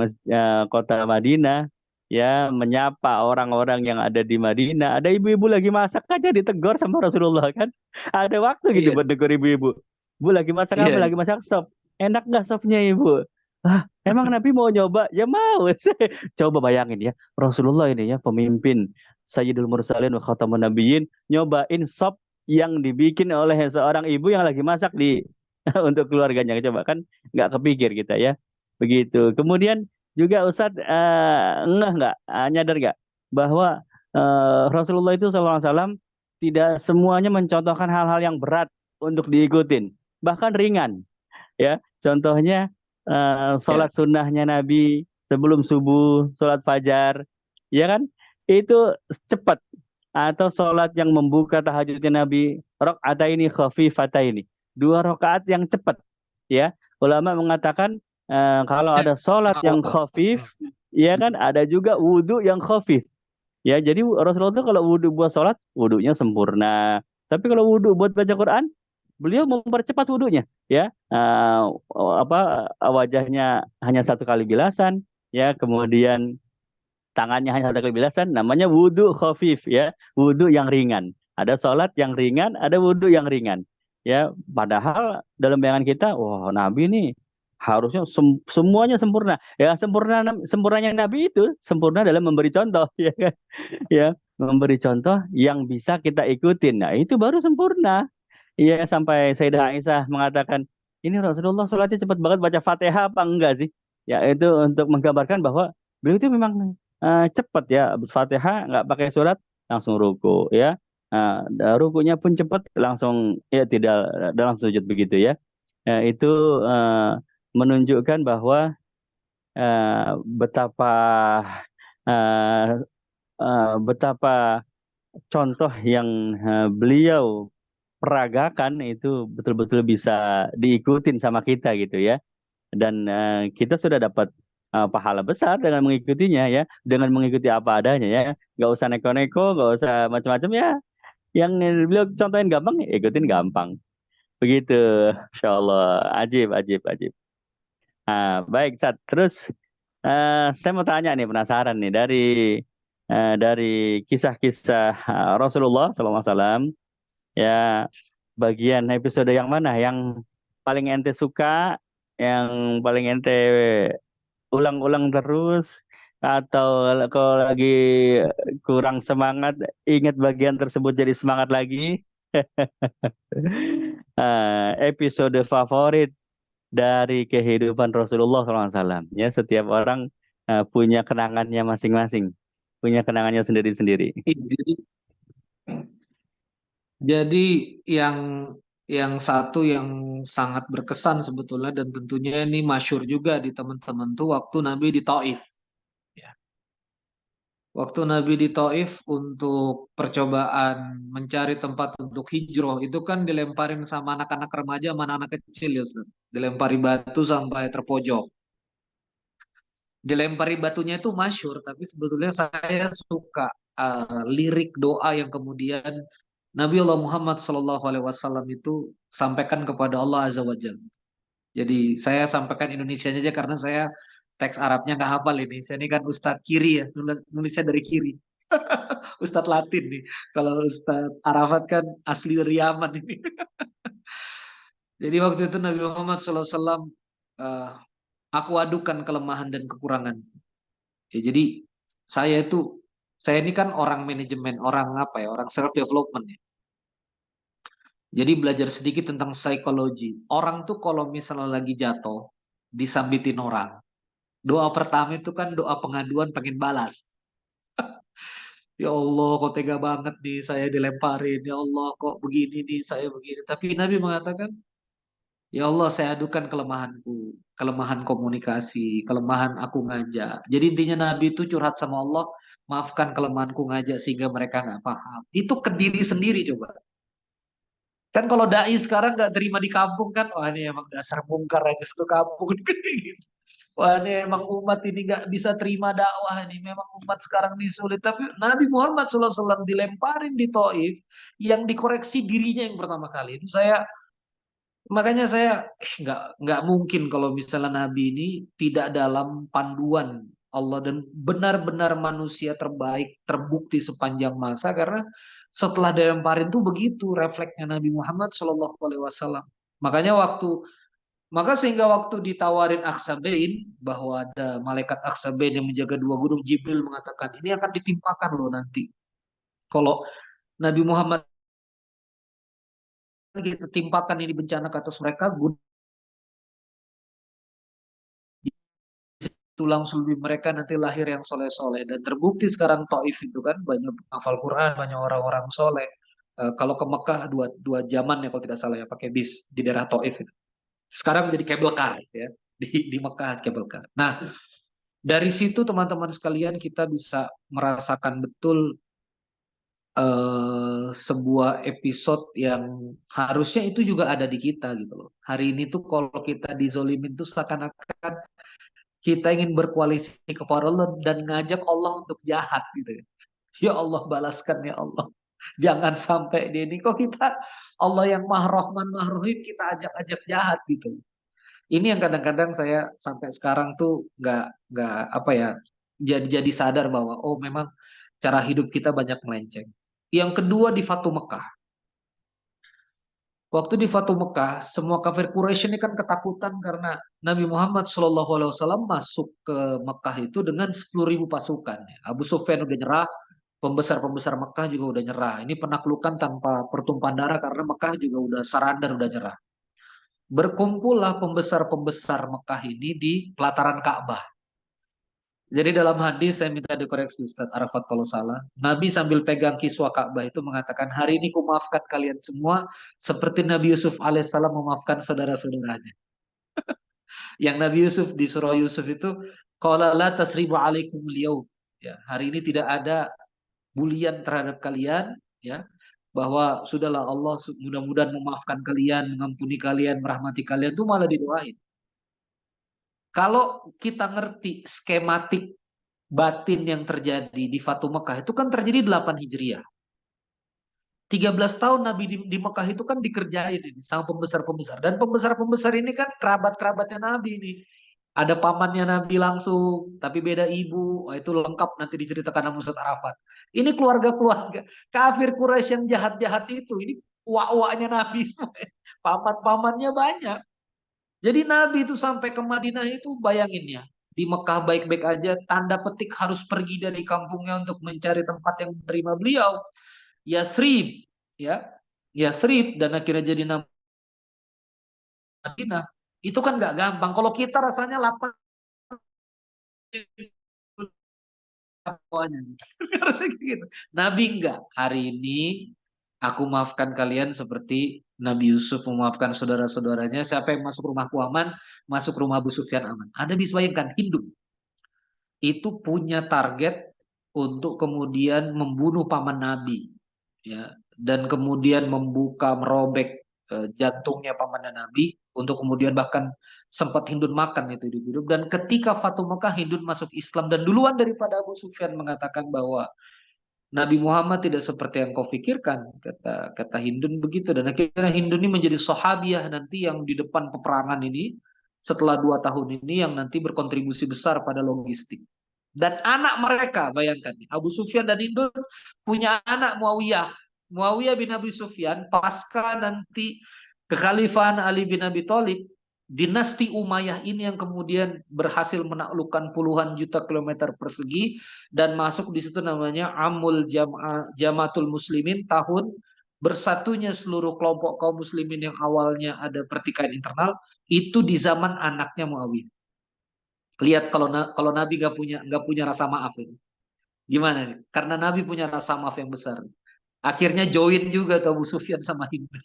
kota Madinah ya, menyapa orang-orang yang ada di Madinah. Ada ibu-ibu lagi masak aja ditegur sama Rasulullah kan. Ada waktu gitu Iya, buat negur ibu-ibu. Bu lagi masak apa? iya. Lagi masak sop. Enak nggak sopnya ibu? Ah, emang Nabi mau nyoba? Ya mau. Coba bayangin ya, Rasulullah ini ya pemimpin Sayyidul Mursalin wa Khatamun Nabiyyin nyobain sop yang dibikin oleh seorang ibu yang lagi masak di untuk keluarganya. Coba kan nggak kepikir kita ya. Begitu. Kemudian juga Ustadz nggak nyadar nggak bahwa Rasulullah itu SAW tidak semuanya mencontohkan hal-hal yang berat untuk diikutin, bahkan ringan ya. Contohnya Ya. sholat sunnahnya Nabi sebelum subuh, sholat fajar, ya kan? Itu cepat. Atau sholat yang membuka tahajudnya Nabi, rakaat ini khafifata ini, dua rakaat yang cepat, ya. Ulama mengatakan kalau ada sholat yang khafif, ya kan, ada juga wudhu yang khafif. Ya, jadi Rasulullah itu kalau wudhu buat sholat, wudhunya sempurna. Tapi kalau wudhu buat baca Quran, beliau mempercepat wudhunya, ya. Wajahnya hanya satu kali bilasan, ya, kemudian tangannya hanya satu kali bilasan, namanya wudhu khafif, ya, wudhu yang ringan. Ada sholat yang ringan, ada wudhu yang ringan, ya. Padahal dalam bayangan kita, wah, Nabi ini harusnya semuanya sempurna, ya. Sempurnanya Nabi itu sempurna dalam memberi contoh, ya kan? Ya, memberi contoh yang bisa kita ikutin. Nah, itu baru sempurna. Iya, sampai Sayyidah Aisyah mengatakan, ini Rasulullah sholatnya cepat banget, baca Fatihah apa enggak sih? Ya, itu untuk menggambarkan bahwa beliau itu memang cepat, ya. Habis Fatihah nggak pakai surat, langsung ruku, ya. Rukunya pun cepat, langsung, ya, tidak dalam sujud begitu, ya. Itu eh, menunjukkan bahwa betapa eh, betapa contoh yang beliau peragakan itu betul-betul bisa diikutin sama kita gitu, ya. Dan kita sudah dapat pahala besar dengan mengikutinya, ya, dengan mengikuti apa adanya, ya. Nggak usah neko-neko, nggak usah macam-macam, ya. Yang beliau contohin gampang, ya, ikutin gampang begitu. Insya Allah, ajib, ajib, ajib. Baik, Sat. Terus saya mau tanya nih, penasaran nih, dari kisah-kisah Rasulullah SAW, ya, bagian episode yang mana yang paling ente suka, yang paling ente ulang-ulang terus, atau kalau lagi kurang semangat, ingat bagian tersebut jadi semangat lagi? Episode favorit dari kehidupan Rasulullah SAW. Ya, setiap orang punya kenangannya masing-masing, punya kenangannya sendiri-sendiri. Jadi, jadi yang satu yang sangat berkesan sebetulnya dan tentunya ini masyhur juga di teman-teman tuh waktu Nabi di Taif. Ya. Waktu Nabi di Taif untuk percobaan mencari tempat untuk hijrah itu kan dilemparin sama anak-anak remaja sama anak-anak kecil ya Ustaz. Dilempari batu sampai terpojok. Dilempari batunya itu masyhur, tapi sebetulnya saya suka lirik doa yang kemudian Nabi Allah Muhammad SAW itu sampaikan kepada Allah Azza wa Jalla. Jadi saya sampaikan Indonesianya aja karena saya teks Arabnya nggak hafal ini. Saya ini kan Ustadz kiri ya, nulisnya dari kiri. Ustadz Latin nih. Kalau Ustadz Arafat kan asli dari Yaman ini. Jadi waktu itu Nabi Muhammad SAW, eh, aku adukan kelemahan dan kekurangan. Ya, jadi saya itu, saya ini kan orang manajemen, orang apa ya, orang self development ya. Jadi belajar sedikit tentang psikologi. Orang tuh kalau misalnya lagi jatuh, disambitin orang. Doa pertama itu kan doa pengaduan pengen balas. Ya Allah, kok tega banget nih saya dilemparin. Ya Allah, kok begini nih saya begini. Tapi Nabi mengatakan, ya Allah, saya adukan kelemahanku, kelemahan komunikasi, kelemahan aku ngajak. Jadi intinya Nabi itu curhat sama Allah, maafkan kelemahanku ngajak sehingga mereka nggak paham. Itu ke diri sendiri coba. Kan kalau dai sekarang nggak terima di kampung kan, wah ini emang dasar mungkar aja satu kampung gitu. Wah ini emang umat ini nggak bisa terima dakwah ini. Memang umat sekarang ini sulit. Tapi Nabi Muhammad SAW dilemparin di Taif, yang dikoreksi dirinya yang pertama kali. Itu saya, makanya saya nggak mungkin kalau misalnya Nabi ini tidak dalam panduan Allah dan benar-benar manusia terbaik terbukti sepanjang masa karena setelah dilemparin tuh begitu refleksnya Nabi Muhammad SAW. Makanya maka sehingga waktu ditawarin Aksabein bahwa ada malaikat Aksabein yang menjaga dua gunung, Jibril mengatakan ini akan ditimpakan loh nanti. Kalau Nabi Muhammad kita timpakan ini bencana ke atas mereka, tulang sulbi mereka nanti lahir yang soleh-soleh. Dan terbukti sekarang Taif itu kan banyak hafal Quran, banyak orang-orang soleh. Kalau ke Mekah dua jaman ya kalau tidak salah ya pakai bis di daerah Taif itu. Sekarang menjadi cable car ya di Mekah cable car. Nah dari situ teman-teman sekalian kita bisa merasakan betul sebuah episode yang harusnya itu juga ada di kita gitu loh. Hari ini tuh kalau kita dizolimin tuh seakan-akan kita ingin berkoalisi kepada Allah dan ngajak Allah untuk jahat gitu ya. Ya Allah balaskan ya Allah. Jangan sampai dia ini kok kita Allah yang Maha Rahman Maha Rahim kita ajak-ajak jahat gitu. Ini yang kadang-kadang saya sampai sekarang tuh nggak apa ya, jadi sadar bahwa oh memang cara hidup kita banyak melenceng. Yang kedua di Fatu Mekah. Waktu di Fatu Mekah, semua kafir Quraisy ini kan ketakutan karena Nabi Muhammad SAW masuk ke Mekah itu dengan 10.000 pasukan. Abu Sufyan udah nyerah, pembesar-pembesar Mekah juga udah nyerah. Ini penaklukan tanpa pertumpahan darah karena Mekah juga udah surrender, udah nyerah. Berkumpullah pembesar-pembesar Mekah ini di pelataran Ka'bah. Jadi dalam hadis, saya minta dikoreksi Ustadz Arafat kalau salah, Nabi sambil pegang kiswa Ka'bah itu mengatakan, hari ini ku maafkan kalian semua seperti Nabi Yusuf alaihissalam memaafkan saudara-saudaranya. Yang Nabi Yusuf di surah Yusuf itu, qala la tasribu alaikum liyaum. Ya, hari ini tidak ada bulian terhadap kalian, ya, bahwa sudahlah Allah mudah-mudahan memaafkan kalian, mengampuni kalian, merahmati kalian, itu malah didoain. Kalau kita ngerti skematik batin yang terjadi di Fatu Mekah itu kan terjadi 8 Hijriah. 13 tahun Nabi di Mekah itu kan dikerjain ini sama pembesar-pembesar. Dan pembesar-pembesar ini kan kerabat-kerabatnya Nabi ini. Ada pamannya Nabi langsung, tapi beda ibu. Wah, itu lengkap nanti diceritakan sama Ustaz Arafat. Ini keluarga-keluarga kafir Quraisy yang jahat-jahat itu. Ini wak-waknya Nabi semua. Paman-pamannya banyak. Jadi Nabi itu sampai ke Madinah itu bayangin ya. Di Mekah baik-baik aja, tanda petik harus pergi dari kampungnya untuk mencari tempat yang menerima beliau. Yathrib, ya. Yathrib dan akhirnya jadi nama Madinah. Itu kan nggak gampang. Kalau kita rasanya lapar semuanya. Harusnya gitu. Nabi enggak. Hari ini aku maafkan kalian seperti Nabi Yusuf memaafkan saudara-saudaranya. Siapa yang masuk rumahku aman, masuk rumah Abu Sufyan aman. Anda bisa bayangkan Hindu itu punya target untuk kemudian membunuh paman Nabi, ya, dan kemudian membuka merobek jantungnya paman Nabi untuk kemudian bahkan sempat Hindun makan itu hidup-hidup. Dan ketika Fatu Mekah Hindun masuk Islam dan duluan daripada Abu Sufyan mengatakan bahwa Nabi Muhammad tidak seperti yang kau pikirkan, kata Hindun begitu. Dan akhirnya Hindun ini menjadi sahabiah nanti yang di depan peperangan ini setelah 2 tahun ini yang nanti berkontribusi besar pada logistik. Dan anak mereka, bayangkan, Abu Sufyan dan Hindun punya anak Muawiyah. Muawiyah bin Abi Sufyan pasca nanti kekhalifahan Ali bin Abi Thalib, dinasti Umayyah ini yang kemudian berhasil menaklukkan puluhan juta kilometer persegi dan masuk di situ namanya Amul Jamatul Muslimin, tahun bersatunya seluruh kelompok kaum muslimin yang awalnya ada pertikaian internal, itu di zaman anaknya Muawiyah. Lihat kalau Nabi nggak punya rasa maaf ini. Gimana nih? Karena Nabi punya rasa maaf yang besar. Akhirnya join juga tuh Abu Sufyan sama Hindu.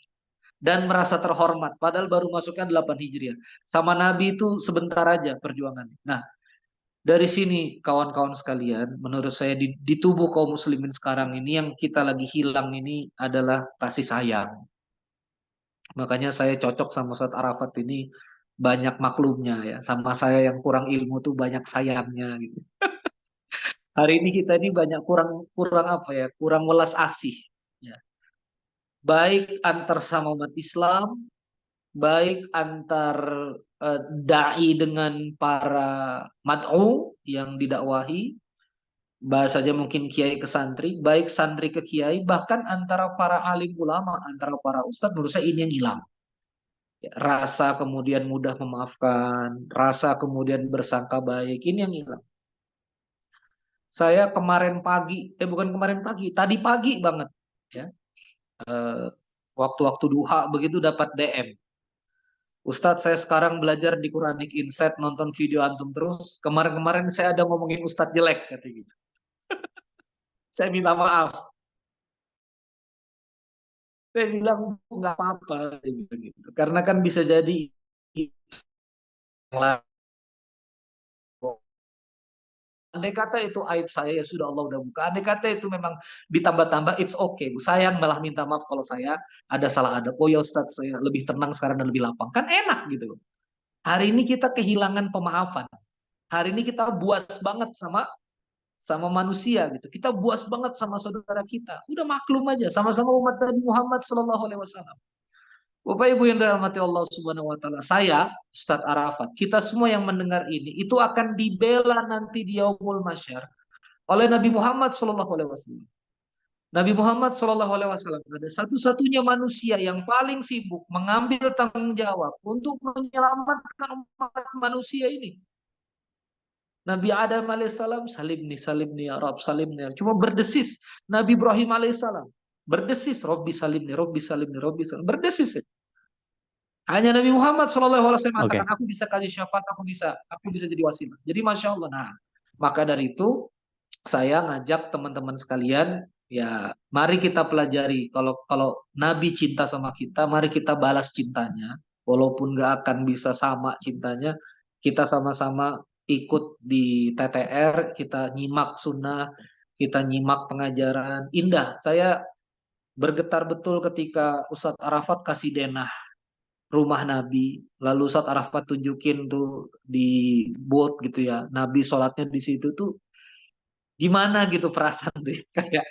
Dan merasa terhormat. Padahal baru masuknya 8 Hijriah. Sama Nabi itu sebentar aja perjuangannya. Nah, dari sini kawan-kawan sekalian, menurut saya di tubuh kaum muslimin sekarang ini yang kita lagi hilang ini adalah kasih sayang. Makanya saya cocok sama Ustadz Arafat ini banyak maklumnya ya. Sama saya yang kurang ilmu tuh banyak sayangnya gitu. Hari ini kita ini banyak kurang apa ya? Kurang welas asih ya. Baik antar sama umat Islam, baik antar dai dengan para mad'u yang didakwahi, bahasanya mungkin kiai ke santri, baik santri ke kiai, bahkan antara para alim ulama, antara para ustadz, menurut saya ini yang hilang. Ya, rasa kemudian mudah memaafkan, rasa kemudian bersangka baik, ini yang hilang. Saya kemarin pagi, bukan kemarin pagi, tadi pagi banget, ya, waktu-waktu duha begitu dapat DM. Ustadz, saya sekarang belajar di Quranic Insight, nonton video antum terus. Kemarin-kemarin saya ada ngomongin Ustadz jelek, kata gitu. Saya minta maaf. Saya bilang nggak apa-apa, gitu. Karena kan bisa jadi andai kata itu aib saya, ya sudah Allah udah buka. Andai kata itu memang ditambah-tambah, it's okay. Saya malah minta maaf kalau saya ada salah adab. Oh ya Ustadz, saya lebih tenang sekarang dan lebih lapang. Kan enak gitu. Hari ini kita kehilangan pemaafan. Hari ini kita buas banget sama sama manusia gitu. Kita buas banget sama saudara kita. Udah maklum aja, sama-sama umat Nabi Muhammad Shallallahu Alaihi Wasallam. Bapak Ibu yang dirahmati Allah Subhanahu Wa Taala, saya Ustadz Arafat, kita semua yang mendengar ini itu akan dibela nanti di Yaumul Mahsyar oleh Nabi Muhammad Shallallahu Alaihi Wasallam. Nabi Muhammad Shallallahu Alaihi Wasallam ada satu-satunya manusia yang paling sibuk mengambil tanggung jawab untuk menyelamatkan umat manusia ini. Nabi Adam alaihissalam, salimni ya Rabb, salimni. Cuma berdesis. Nabi Ibrahim alaihissalam berdesis, Robbi salimni, Robbi salimni, Robbi salimni. Berdesis. Hanya Nabi Muhammad SAW mengatakan, aku bisa kasih syafaat, aku bisa jadi wasilah. Jadi Masya Allah. Nah, maka dari itu saya ngajak teman-teman sekalian, ya mari kita pelajari. Kalau Nabi cinta sama kita, mari kita balas cintanya. Walaupun gak akan bisa sama cintanya, kita sama-sama ikut di TTR, kita nyimak sunnah, kita nyimak pengajaran. Indah, saya bergetar betul ketika Ustadz Arafat kasih denah rumah Nabi. Lalu Ustadz Arafat tunjukin tuh di bot gitu ya. Nabi sholatnya di situ tuh gimana gitu perasaan tuh. Kayak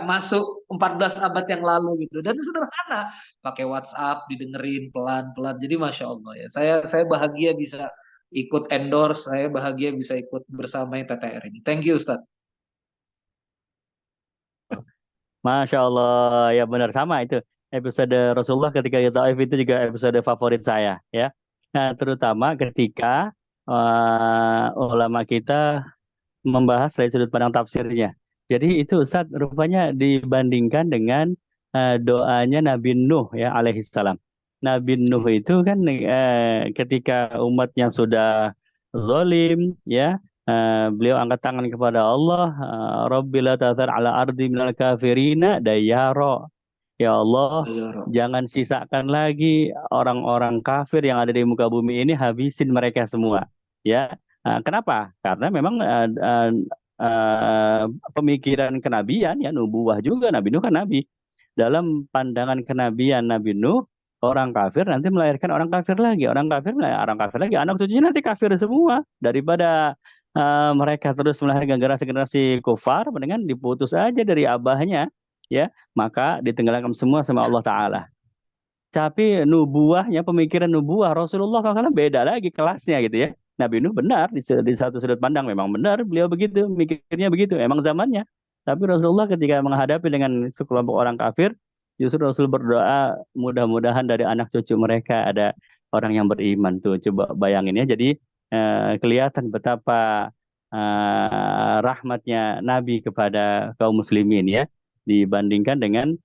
masuk 14 abad yang lalu gitu. Dan sederhana. Pakai WhatsApp, didengerin pelan-pelan. Jadi Masya Allah ya. Saya bahagia bisa ikut endorse. Saya bahagia bisa ikut bersama TTR ini. Thank you Ustadz. Masya Allah, ya benar sama itu. Episode Rasulullah ketika di Taif itu juga episode favorit saya, ya. Nah, terutama ketika ulama kita membahas dari sudut pandang tafsirnya. Jadi itu Ustadz rupanya dibandingkan dengan doanya Nabi Nuh ya alaihissalam. Nabi Nuh itu kan ketika umatnya sudah zalim ya, beliau angkat tangan kepada Allah, Rabbi la tazar ala ardi minal kafirina dayara. Ya Allah, jangan sisakan lagi orang-orang kafir yang ada di muka bumi ini, habisin mereka semua. Ya, kenapa? Karena memang pemikiran kenabian ya nubuwah juga, Nabi Nuh kan nabi. Dalam pandangan kenabian Nabi Nuh, orang kafir nanti melahirkan orang kafir lagi, orang kafir melahirkan orang kafir lagi, anak cucunya nanti kafir semua. Daripada mereka terus melahirkan generasi-generasi kufar, mendingan diputus aja dari abahnya, ya, maka ditenggelamkan semua sama Allah Ta'ala. Tapi nubuahnya, pemikiran nubuah Rasulullah SAW beda lagi kelasnya gitu ya. Nabi Nuh benar di satu sudut pandang memang benar, beliau begitu, mikirnya begitu, emang zamannya. Tapi Rasulullah ketika menghadapi dengan sekelompok orang kafir, justru Rasul berdoa mudah-mudahan dari anak cucu mereka ada orang yang beriman tuh. Coba bayangin ya. Jadi kelihatan betapa rahmatnya Nabi kepada kaum muslimin ya, dibandingkan dengan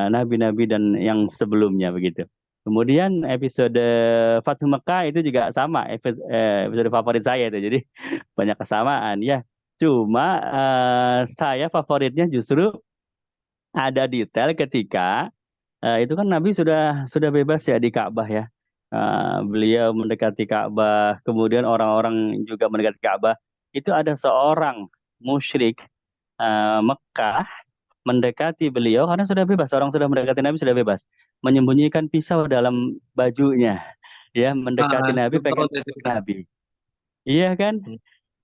nabi-nabi dan yang sebelumnya begitu. Kemudian episode Fathu Mekah itu juga sama, episode favorit saya itu. Jadi banyak kesamaan ya. Cuma saya favoritnya justru ada detail ketika itu kan Nabi sudah bebas ya di Ka'bah ya. Beliau mendekati Ka'bah, kemudian orang-orang juga mendekati Ka'bah. Itu ada seorang musyrik Mekah mendekati beliau karena sudah bebas, orang sudah mendekati Nabi sudah bebas, menyembunyikan pisau dalam bajunya, ya mendekati Nabi, pengen nusuk Nabi, iya kan?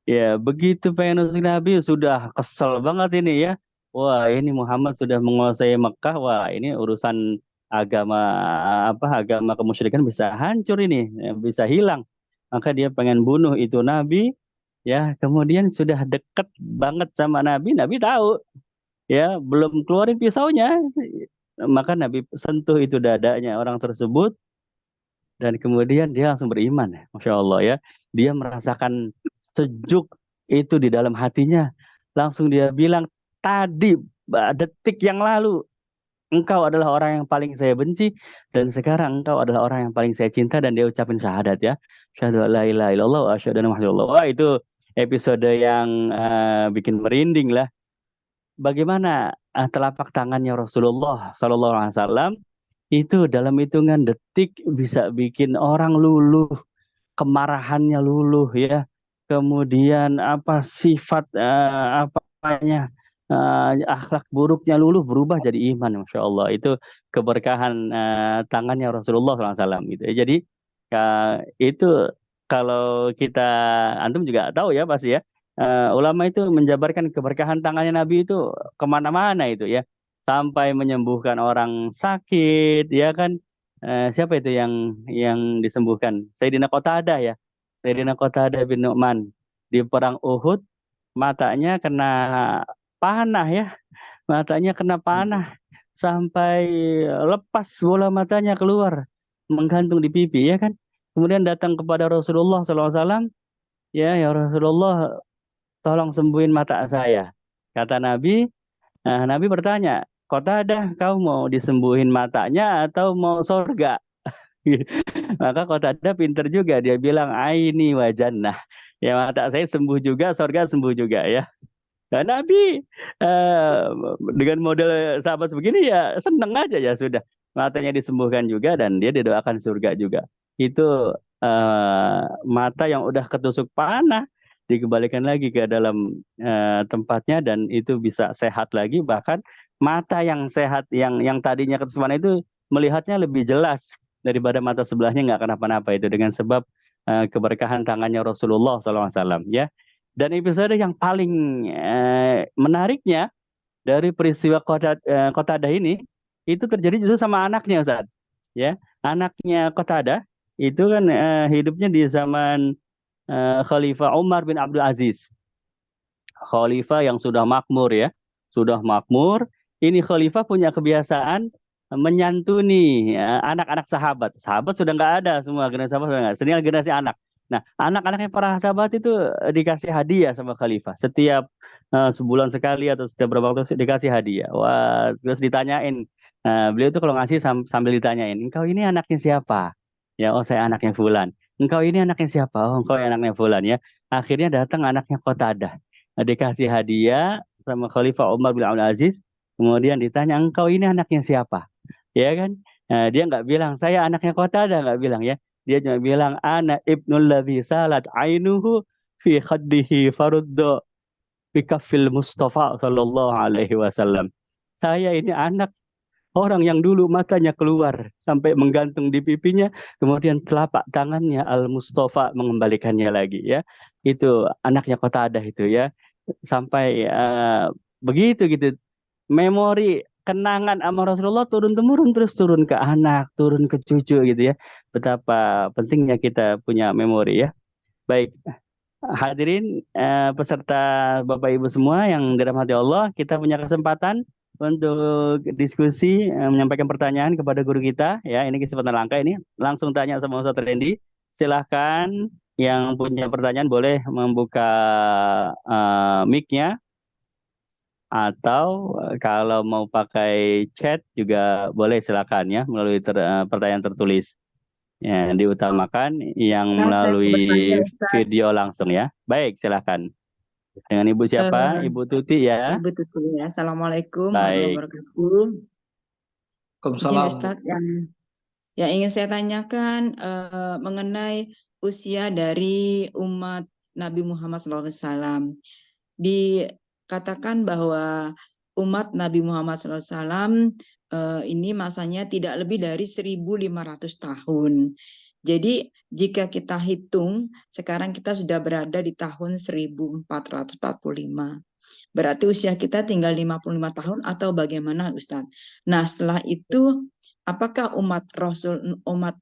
Ya begitu pengen nusuk Nabi sudah kesel banget ini ya, wah ini Muhammad sudah menguasai Mekah, wah ini urusan agama agama kemusyrikan bisa hancur ini, ya, bisa hilang, maka dia pengen bunuh itu Nabi, ya kemudian sudah deket banget sama Nabi, Nabi tahu. Ya, belum keluarin pisaunya, maka Nabi sentuh itu dadanya orang tersebut dan kemudian dia langsung beriman, Masya Allah ya. Dia merasakan sejuk itu di dalam hatinya. Langsung dia bilang, tadi detik yang lalu engkau adalah orang yang paling saya benci dan sekarang engkau adalah orang yang paling saya cinta, dan dia ucapin syahadat ya. Syahadu la ilaha illallah wa asyhadu anna Muhammadar Rasulullah. Wah, itu episode yang bikin merinding lah. Bagaimana telapak tangannya Rasulullah Sallallahu Alaihi Wasallam itu dalam hitungan detik bisa bikin orang luluh, kemarahannya luluh ya, kemudian apa sifat akhlak buruknya luluh berubah jadi iman, Masya Allah. Itu keberkahan tangannya Rasulullah SAW gitu ya. Jadi itu kalau kita antum juga tahu ya pasti ya, ulama itu menjabarkan keberkahan tangannya Nabi itu kemana-mana itu ya, sampai menyembuhkan orang sakit, ya kan. Siapa itu yang disembuhkan? Sayyidina Qatadah ya, Sayyidina Qatadah bin Nu'man di perang Uhud, matanya kena panah ya, matanya kena panah sampai lepas bola matanya keluar, menggantung di pipi ya kan. Kemudian datang kepada Rasulullah SAW, ya Rasulullah, tolong sembuhin mata saya. Kata Nabi, Nabi bertanya, Qatadah, kau mau disembuhin matanya atau mau surga? Maka Qatadah pinter juga, dia bilang aini wa jannah. Ya mata saya sembuh juga, surga sembuh juga ya. Nah, Nabi eh, dengan model sahabat begini ya seneng aja ya sudah. Matanya disembuhkan juga dan dia didoakan surga juga. Itu mata yang udah ketusuk panah dikembalikan lagi ke dalam tempatnya dan itu bisa sehat lagi. Bahkan mata yang sehat yang tadinya ketusuk panah itu melihatnya lebih jelas daripada mata sebelahnya nggak kenapa-napa itu dengan sebab keberkahan tangannya Rasulullah SAW ya. Dan episode yang paling menariknya dari peristiwa Qatadah ini itu terjadi justru sama anaknya, Ustaz. Ya, anaknya Qatadah itu kan hidupnya di zaman Khalifah Umar bin Abdul Aziz. Khalifah yang sudah makmur ya, sudah makmur. Ini khalifah punya kebiasaan menyantuni anak-anak sahabat. Sahabat sudah nggak ada semua, generasi sahabat sudah nggak. Tinggal generasi anak. Nah, anak-anaknya para sahabat itu dikasih hadiah sama khalifah. Setiap sebulan sekali atau setiap berapa waktu dikasih hadiah. Wah, terus ditanyain. Beliau tuh kalau ngasih sambil ditanyain, engkau ini anaknya siapa? Ya, oh saya anaknya Fulan. Engkau ini anaknya siapa? Oh, engkau anaknya Fulan ya. Akhirnya datang anaknya Qatadah, dikasih hadiah sama Khalifah Umar bin Abdul Aziz, kemudian ditanya engkau ini anaknya siapa, ya kan. Dia nggak bilang saya anaknya Qatadah, nggak bilang ya, dia cuma bilang ana ibnul ladzi salat ainuhu fi khaddihi faruddu bi kaffil Mustafa sallallahu alaihi wasallam. Saya ini anak orang yang dulu matanya keluar sampai menggantung di pipinya, kemudian telapak tangannya Al Mustafa mengembalikannya lagi ya. Itu anaknya Qatadah itu ya, sampai begitu gitu. Memori kenangan sama Rasulullah turun temurun, terus turun ke anak, turun ke cucu gitu ya. Betapa pentingnya kita punya memori ya. Baik, hadirin peserta Bapak Ibu semua yang dirahmati Allah, kita punya kesempatan untuk diskusi, menyampaikan pertanyaan kepada guru kita ya. Ini kesempatan langka ini. Langsung tanya sama Ustaz Randy. Silahkan yang punya pertanyaan boleh membuka mic-nya, atau kalau mau pakai chat juga boleh, silakan ya, melalui pertanyaan tertulis. Ya, diutamakan yang Saya melalui bertanya, Ustaz. video langsung ya. Baik, silakan. Dengan Ibu siapa? Eh, Ibu Tuti ya. Ibu Tuti ya. Assalamualaikum warahmatullahi Baik. wabarakatuh. Izin Waalaikumsalam, Bu. Ustadz, yang ingin saya tanyakan mengenai usia dari umat Nabi Muhammad SAW. Dikatakan bahwa umat Nabi Muhammad SAW ini masanya tidak lebih dari 1.500 tahun. Jadi jika kita hitung, sekarang kita sudah berada di tahun 1445. Berarti usia kita tinggal 55 tahun atau bagaimana, Ustadz? Nah, setelah itu apakah umat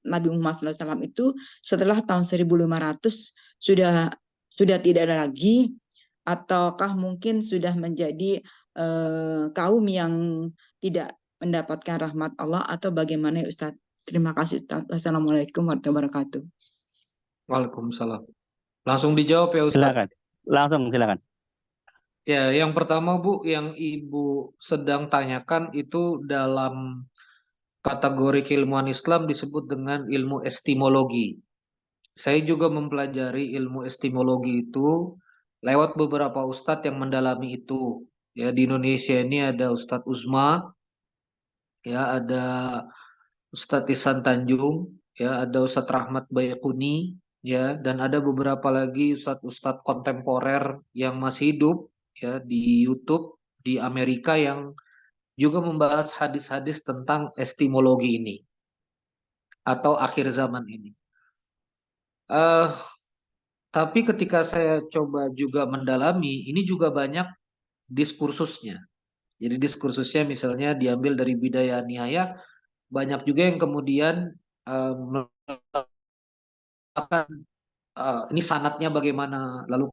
Nabi Muhammad SAW itu setelah tahun 1.500 sudah tidak ada lagi, ataukah mungkin sudah menjadi kaum yang tidak mendapatkan rahmat Allah, atau bagaimana ya Ustadz? Terima kasih Ustadz. Wassalamualaikum warahmatullahi wabarakatuh. Waalaikumsalam. Langsung dijawab ya, Ustadz. Silakan. Langsung silakan. Ya, yang pertama, Bu, yang Ibu sedang tanyakan itu dalam kategori keilmuan Islam disebut dengan ilmu estimologi. Saya juga mempelajari ilmu estimologi itu lewat beberapa ustadz yang mendalami itu. Ya, di Indonesia ini ada Ustadz Uzma, ya, ada Ustadz Ihsan Tanjung, ya, ada Ustadz Rahmat Bayakuni, ya, dan ada beberapa lagi ustadz-ustadz kontemporer yang masih hidup, ya, di YouTube di Amerika yang juga membahas hadis-hadis tentang estimologi ini atau akhir zaman ini. Tapi ketika saya coba juga mendalami, ini juga banyak diskursusnya. Jadi diskursusnya misalnya diambil dari Bidayah Nihaya, banyak juga yang kemudian melakukan ini sanatnya bagaimana, lalu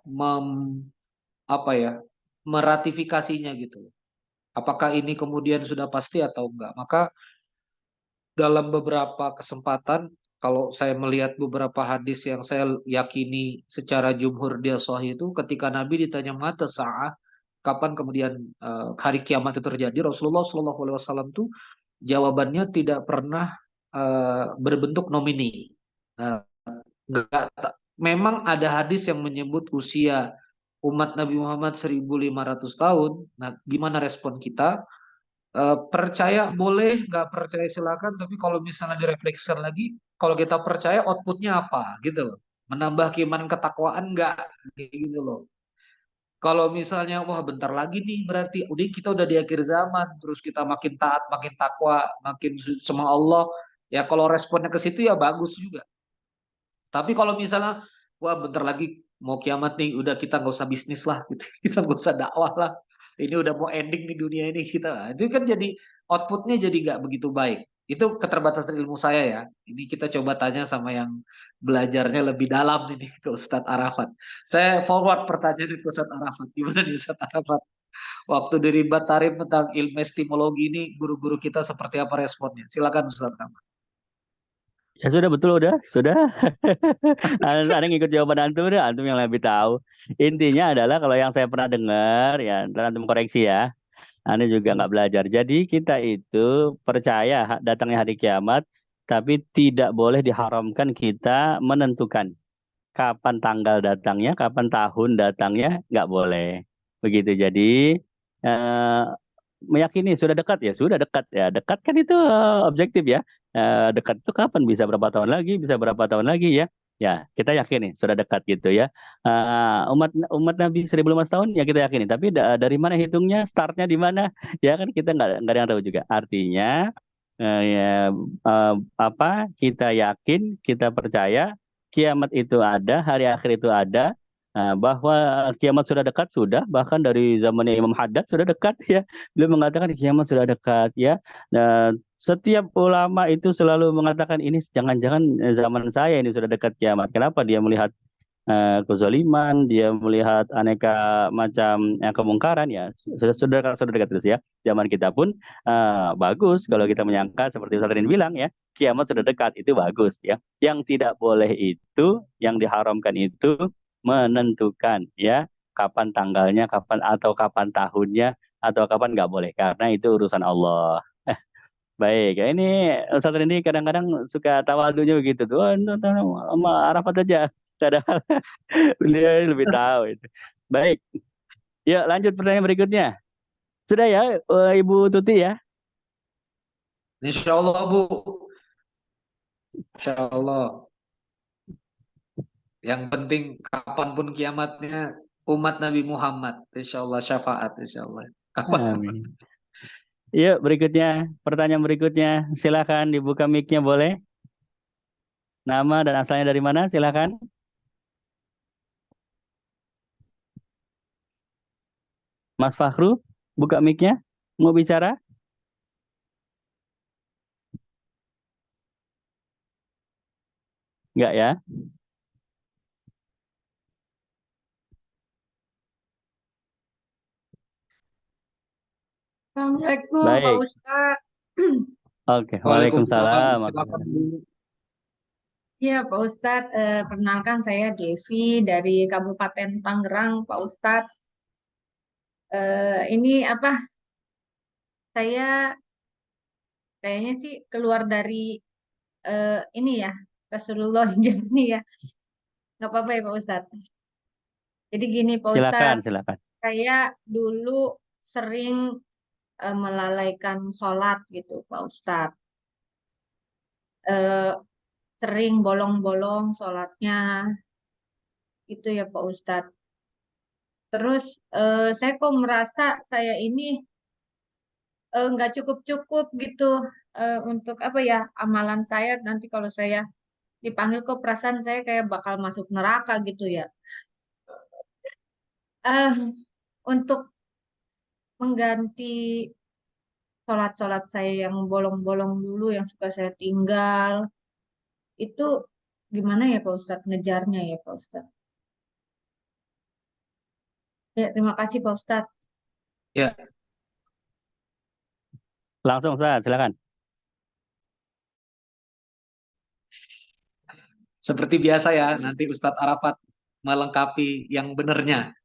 mem, apa ya, meratifikasinya gitu. Apakah ini kemudian sudah pasti atau enggak? Maka dalam beberapa kesempatan, kalau saya melihat beberapa hadis yang saya yakini secara jumhur dia sahih itu, ketika Nabi ditanya mata sa'ah, kapan kemudian hari kiamat itu terjadi, Rasulullah SAW tuh jawabannya tidak pernah berbentuk nomini. Nah, memang ada hadis yang menyebut usia umat Nabi Muhammad 1.500 tahun. Nah, gimana respon kita? Percaya boleh, nggak percaya silakan. Tapi kalau misalnya direfleksikan lagi, kalau kita percaya outputnya apa, gitu loh. Menambah keimanan ketakwaan nggak, gitu loh. Kalau misalnya wah bentar lagi nih berarti udah kita udah di akhir zaman, terus kita makin taat, makin takwa, makin sama Allah. Ya kalau responnya ke situ ya bagus juga. Tapi kalau misalnya, wah bentar lagi mau kiamat nih, udah kita nggak usah bisnis lah, gitu. Kita nggak usah dakwah lah. Ini udah mau ending di dunia ini kita. Nah, itu kan jadi outputnya jadi nggak begitu baik. Itu keterbatasan ilmu saya ya. Ini kita coba tanya sama yang belajarnya lebih dalam ini ke Ustadz Arafat. Saya forward pertanyaan ke Ustadz Arafat. Gimana nih Ustadz Arafat? Waktu di Ribat Tarim tentang ilmu estimologi ini, guru-guru kita seperti apa responnya? Silakan Ustadz Arafat. Ya sudah betul sudah. Ada yang ikut jawaban antum deh, antum yang lebih tahu. Intinya adalah kalau yang saya pernah dengar ya, ntar antum koreksi ya. Anda juga nggak belajar. Jadi kita itu percaya datangnya hari kiamat, tapi tidak boleh diharamkan kita menentukan kapan tanggal datangnya, kapan tahun datangnya, nggak boleh. Begitu. Jadi eh, meyakini sudah dekat ya, sudah dekat ya. Dekat kan itu objektif ya. Dekat itu kapan? Bisa berapa tahun lagi? Bisa berapa tahun lagi ya? Ya, kita yakini sudah dekat gitu ya. Umat umat Nabi 1.500 tahun ya kita yakini. Tapi dari mana hitungnya? Startnya di mana? Ya kan kita nggak ada yang tahu juga. Artinya ya, apa? Kita yakin, kita percaya kiamat itu ada, hari akhir itu ada. Bahwa kiamat sudah dekat sudah, bahkan dari zamannya Imam Haddad sudah dekat ya. Beliau mengatakan kiamat sudah dekat ya. Setiap ulama itu selalu mengatakan ini jangan-jangan zaman saya ini sudah dekat kiamat. Kenapa? Dia melihat kezaliman, dia melihat aneka macam kemungkaran ya. Sudah dekat terus ya. Zaman kita pun bagus kalau kita menyangka seperti Ustaz Rin bilang ya, kiamat sudah dekat itu bagus ya. Yang tidak boleh itu, yang diharamkan itu menentukan ya kapan tanggalnya, kapan tahunnya atau kapan nggak boleh karena itu urusan Allah. Baik, ya ini Ustaz ini kadang-kadang suka tawadunya begitu tuh. Oh, sama Arafat aja. Padahal beliau lebih tahu itu. Baik, yuk lanjut pertanyaan berikutnya. Sudah ya, Ibu Tuti ya? Insya Allah Bu, Insya Allah. Yang penting kapanpun kiamatnya umat Nabi Muhammad. Insya Allah syafaat. Insya Allah. Kapan? Amin. Yuk berikutnya, pertanyaan berikutnya. Silakan dibuka mic-nya boleh. Nama dan asalnya dari mana? Silakan. Mas Fakhru, buka mic-nya. Mau bicara? Enggak ya? Assalamualaikum Pak Baik. Ustadz. Oke, Waalaikumsalam. Waalaikumsalam. Silakan Bu. Ya Pak Ustadz, perkenalkan saya Devi dari Kabupaten Tangerang Pak Ustadz. Ini apa? Saya kayaknya sih keluar dari ini ya Rasulullah ini ya. Nggak apa-apa ya Pak Ustadz. Jadi gini Pak Silakan, Ustadz, silakan. saya dulu sering melalaikan sholat gitu Pak Ustadz. Eh, Sering bolong-bolong sholatnya gitu ya Pak Ustadz. Terus saya kok merasa saya ini nggak cukup-cukup gitu. untuk apa ya, amalan saya nanti kalau saya dipanggil, kok perasaan saya kayak bakal masuk neraka gitu ya. eh untuk mengganti sholat-sholat saya yang bolong-bolong dulu, yang suka saya tinggal, itu gimana ya Pak Ustadz ngejarnya ya Pak Ustadz? Ya, terima kasih Pak Ustadz. Ya, Langsung Ustaz, silakan. seperti biasa ya, nanti Ustadz Arafat melengkapi yang benernya.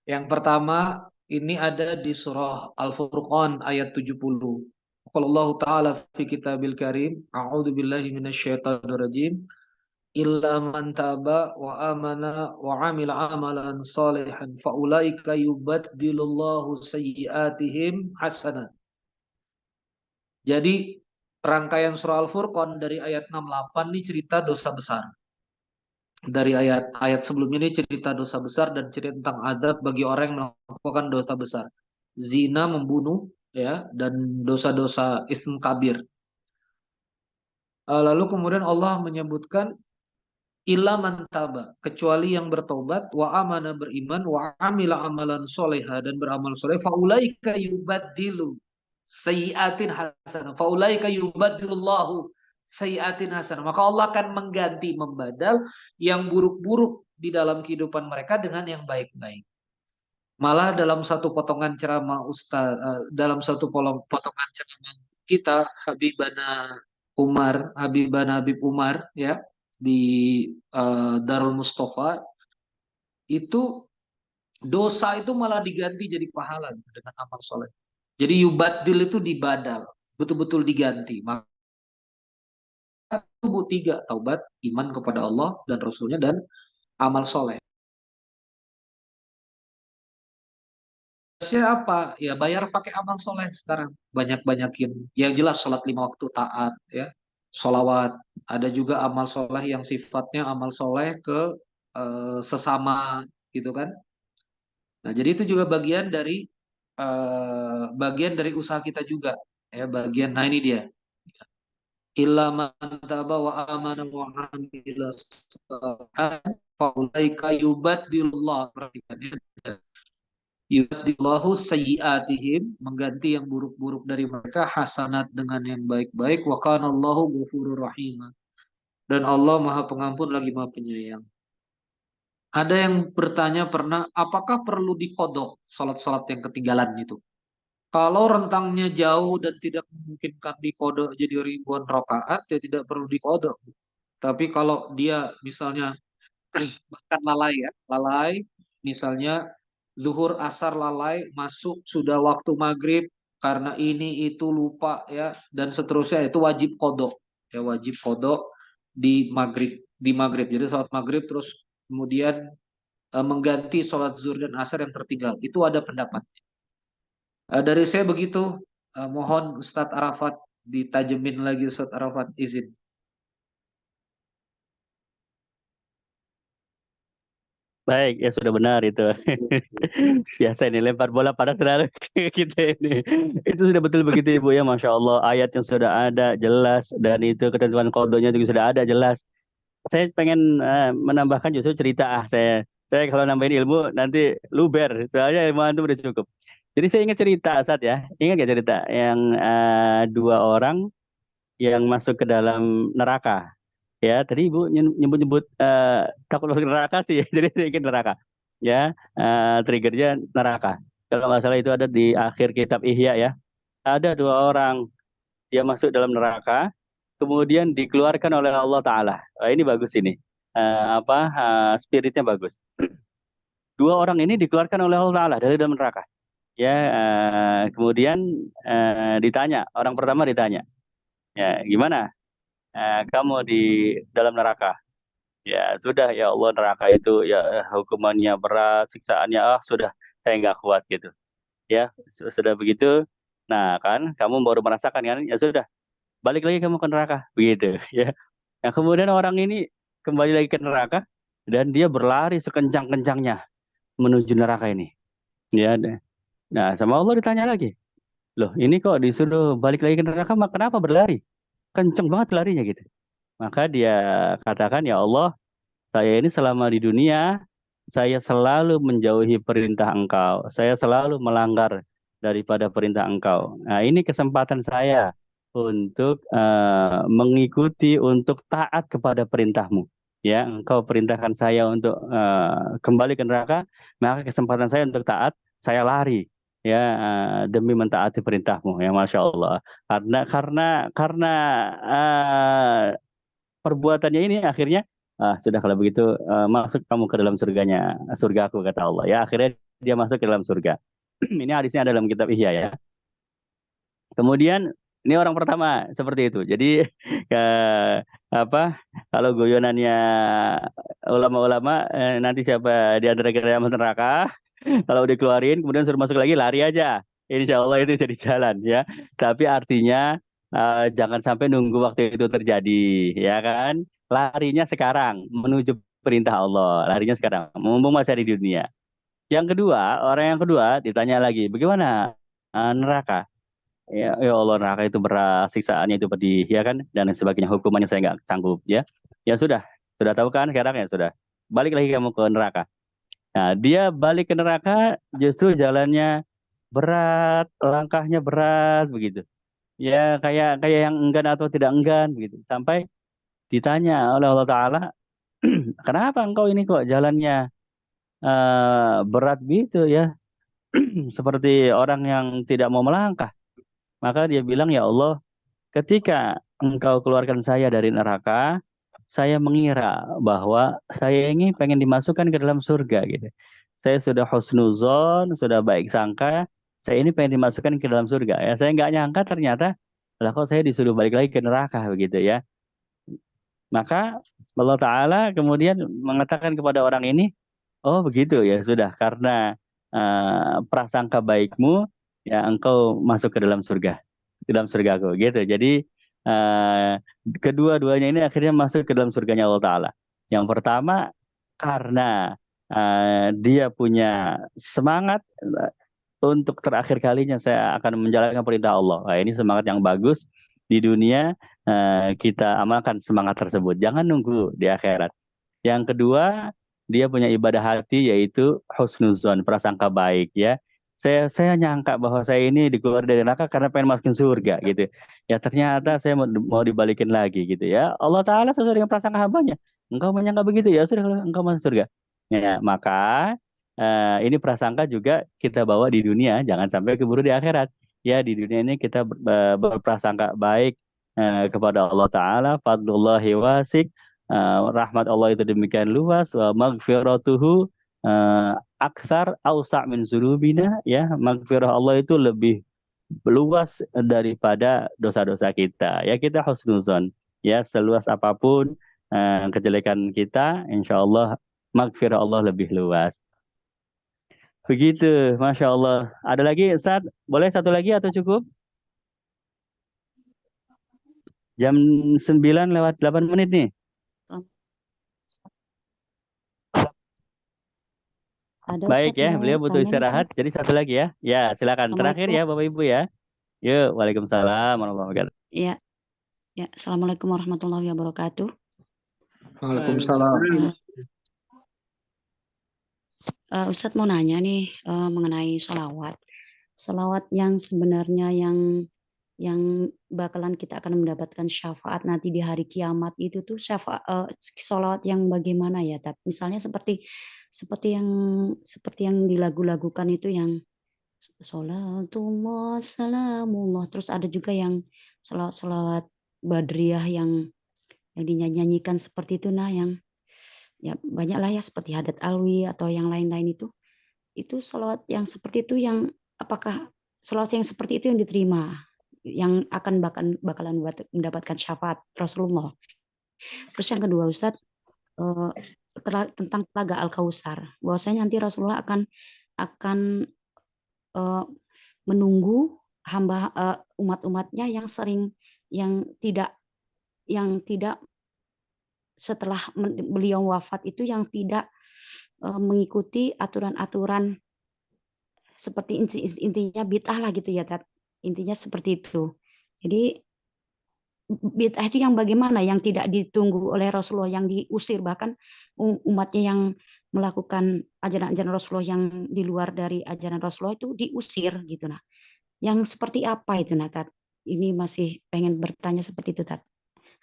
Yang pertama, ini ada di surah Al-Furqan ayat 70. Qala Allah Ta'ala fi kitabil karim, a'udzu billahi minasyaitonir rajim, illa man taba wa amana wa amila amalan salihan faulaika yubaddilullahu sayyiatihim hasanat. Jadi rangkaian surah Al-Furqan dari ayat 68 ini cerita dosa besar. Dari ayat-ayat sebelumnya ini cerita dosa besar dan cerita tentang azab bagi orang yang melakukan dosa besar. Zina, membunuh, ya, dan dosa-dosa ism kabir. Lalu kemudian Allah menyebutkan illa man taba, kecuali yang bertobat, wa amana, beriman, wa amila amalan soleha, dan beramal soleh, faulaika yubaddilu sayyiatin hasanah, faulaika yubaddilullahu sayyiatin hasanah, maka Allah akan mengganti, membadal yang buruk-buruk di dalam kehidupan mereka dengan yang baik-baik. Malah dalam satu potongan ceramah dalam satu potongan ceramah kita, Habib Umar, ya, di Darul Mustafa, itu dosa itu malah diganti jadi pahala dengan amal soleh. Jadi yubaddil itu dibadal, betul-betul diganti. Maka tubuh tiga, taubat, iman kepada Allah dan Rasulnya, dan amal soleh. Siapa? Ya bayar pakai amal soleh sekarang. Banyak-banyakin. Yang jelas sholat 5 waktu taat, ya. Sholawat. Ada juga amal soleh yang sifatnya amal soleh ke sesama, gitu kan. Nah, jadi itu juga bagian dari usaha kita juga, ya, bagian. Nah, ini dia. Illa man taba wa amana wa amila shalihan faulaika yubaddilullah, perhatikan ya. Yubaddillahu sayyiatihim, mengganti yang buruk-buruk dari mereka hasanat dengan yang baik-baik, wa kana Allahu ghafurur rahim, dan Allah Maha Pengampun lagi Maha Penyayang. Ada yang bertanya pernah, apakah perlu dikodok salat-salat yang ketinggalan itu? Kalau rentangnya jauh dan tidak memungkinkan dikodok jadi ribuan rakaat, ya tidak perlu dikodok. Tapi kalau dia misalnya bahkan lalai, ya, lalai, misalnya zuhur asar lalai, masuk sudah waktu maghrib karena ini itu lupa, ya, dan seterusnya, itu wajib kodok, ya, wajib kodok di maghrib. Jadi sholat maghrib terus kemudian mengganti sholat zuhur dan asar yang tertinggal, itu ada pendapat. Dari saya begitu. Mohon Ustadz Arafat ditajemin lagi. Ustadz Arafat, izin. Baik, ya sudah benar itu. Biasa ini lempar bola pada selalu ke kita ini. Itu sudah betul begitu Ibu ya, Masya Allah. Ayat yang sudah ada jelas, dan itu ketentuan kodonya juga sudah ada jelas. Saya pengen menambahkan justru cerita. Saya kalau nambahin ilmu nanti luber. Soalnya ilmu antum udah cukup. Jadi saya ingat cerita saat ya. Ingat gak cerita yang dua orang yang masuk ke dalam neraka? Ya, tadi Ibu nyebut-nyebut takut masuk neraka sih, jadi saya ingat neraka. Ya, triggernya neraka. Kalau nggak salah itu ada di akhir kitab Ihya ya. Ada dua orang dia masuk dalam neraka, kemudian dikeluarkan oleh Allah Taala. Ini bagus ini. Spiritnya bagus. Dua orang ini dikeluarkan oleh Allah Taala dari dalam neraka. Ya, kemudian ditanya, orang pertama ditanya, ya gimana? Kamu di dalam neraka? Ya sudah ya Allah, neraka itu ya hukumannya berat, siksaannya sudah saya nggak kuat gitu. Ya sudah begitu. Nah kan kamu baru merasakan kan, ya sudah balik lagi kamu ke neraka begitu ya. Nah kemudian orang ini kembali lagi ke neraka dan dia berlari sekencang-kencangnya menuju neraka ini. Ya, nah sama Allah ditanya lagi, loh ini kok disuruh balik lagi ke neraka, kenapa berlari? Kenceng banget larinya gitu. Maka dia katakan, ya Allah, saya ini selama di dunia, saya selalu menjauhi perintah Engkau. Saya selalu melanggar daripada perintah Engkau. Nah, ini kesempatan saya untuk mengikuti, untuk taat kepada perintahmu. Ya, Engkau perintahkan saya untuk kembali ke neraka, maka kesempatan saya untuk taat, saya lari. Ya, demi mentaati perintahmu. Ya, Masya Allah. Karena perbuatannya ini akhirnya sudah kalau begitu masuk kamu ke dalam surgaku kata Allah ya, akhirnya dia masuk ke dalam surga. Ini hadisnya ada dalam kitab Ihya ya. Kemudian ini orang pertama seperti itu. Jadi apa, kalau guyonannya ulama-ulama, nanti siapa di antara kita yang masuk neraka, kalau dikeluarin kemudian suruh masuk lagi, lari aja. Insya Allah itu jadi jalan ya. Tapi artinya jangan sampai nunggu waktu itu terjadi, ya kan? Larinya sekarang menuju perintah Allah. Larinya sekarang, mumpung masih ada di dunia. Yang kedua, orang yang kedua ditanya lagi, bagaimana neraka? Ya, ya Allah, neraka itu berat, siksaannya itu pedih, ya kan? Dan lain sebagainya, hukumannya saya nggak sanggup, ya. Ya sudah tahu kan sekarang ya sudah. Balik lagi kamu ke neraka. Nah, dia balik ke neraka justru jalannya berat, langkahnya berat begitu. Ya kayak kayak yang enggan atau tidak enggan begitu. Sampai ditanya oleh Allah Ta'ala, kenapa engkau ini kok jalannya berat gitu ya, seperti orang yang tidak mau melangkah. Maka dia bilang, ya Allah, ketika engkau keluarkan saya dari neraka, saya mengira bahwa saya ini pengen dimasukkan ke dalam surga gitu. Saya sudah husnuzon, sudah baik sangka, saya ini pengen dimasukkan ke dalam surga. Ya, saya nggak nyangka ternyata, lah kok saya disuruh balik lagi ke neraka begitu ya. Maka Allah Ta'ala kemudian mengatakan kepada orang ini, oh begitu ya sudah, karena prasangka baikmu, ya engkau masuk ke dalam surga, ke dalam surgaku gitu. Jadi eh, kedua-duanya ini akhirnya masuk ke dalam surganya Allah Ta'ala. Yang pertama karena dia punya semangat untuk terakhir kalinya saya akan menjalankan perintah Allah. Nah, ini semangat yang bagus di dunia, kita amalkan semangat tersebut. Jangan nunggu di akhirat. Yang kedua, dia punya ibadah hati yaitu husnuzon, prasangka baik ya. Saya nyangka bahwa saya ini dikeluar dari neraka karena pengen masukin surga gitu. Ya ternyata saya mau dibalikin lagi gitu ya. Allah Ta'ala sesuai dengan prasangka hambanya. Engkau menyangka begitu ya, sudah kalau engkau masuk surga. Ya, maka ini prasangka juga kita bawa di dunia, jangan sampai keburu di akhirat. Ya di dunia ini kita berprasangka baik kepada Allah Ta'ala, fadlullahi wasik, rahmat Allah itu demikian luas, wa maghfiratuhu aksar ausa' min zulubina, ya maghfirah Allah itu lebih luas daripada dosa-dosa kita. Ya kita husnuzon, ya seluas apapun kejelekan kita, insya Allah maghfirah Allah lebih luas. Begitu, Masya Allah. Ada lagi, Ustaz? Boleh satu lagi atau cukup? Jam 9:08 nih. Ada Baik Ustadz ya, mau beliau butuh tanya nih, istirahat. Ustadz. Jadi satu lagi ya. Ya, silakan. Terakhir ya, Assalamualaikum. Bapak Ibu ya. Yuk, Waalaikumsalam warahmatullahi wabarakatuh. Ya, ya. Assalamualaikum warahmatullahi wabarakatuh. Waalaikumsalam. Ustadz mau nanya nih mengenai sholawat. Sholawat yang sebenarnya yang bakalan kita akan mendapatkan syafaat nanti di hari kiamat itu tuh sholawat yang bagaimana ya, Tat? Misalnya seperti yang dilagu-lagukan itu yang sholatullah salamullah, terus ada juga yang sholawat badriyah yang dinyanyikan seperti itu, nah yang ya banyak lah ya seperti Hadat Alwi atau yang lain-lain itu sholawat yang seperti itu, yang apakah sholawat yang seperti itu yang diterima, yang akan bakalan mendapatkan syafaat Rasulullah. Terus yang kedua Ustadz, tentang telaga Al-Kautsar, bahwasanya nanti Rasulullah akan menunggu hamba umat-umatnya yang tidak setelah beliau wafat itu yang tidak mengikuti aturan-aturan seperti intinya bid'ah lah gitu ya, Tat. Intinya seperti itu. Jadi bid'ah itu yang bagaimana, yang tidak ditunggu oleh Rasulullah, yang diusir, bahkan umatnya yang melakukan ajaran-ajaran Rasulullah yang di luar dari ajaran Rasulullah itu diusir gitu. Nah, yang seperti apa itu, nah Tat? Ini masih pengen bertanya seperti itu, Tat.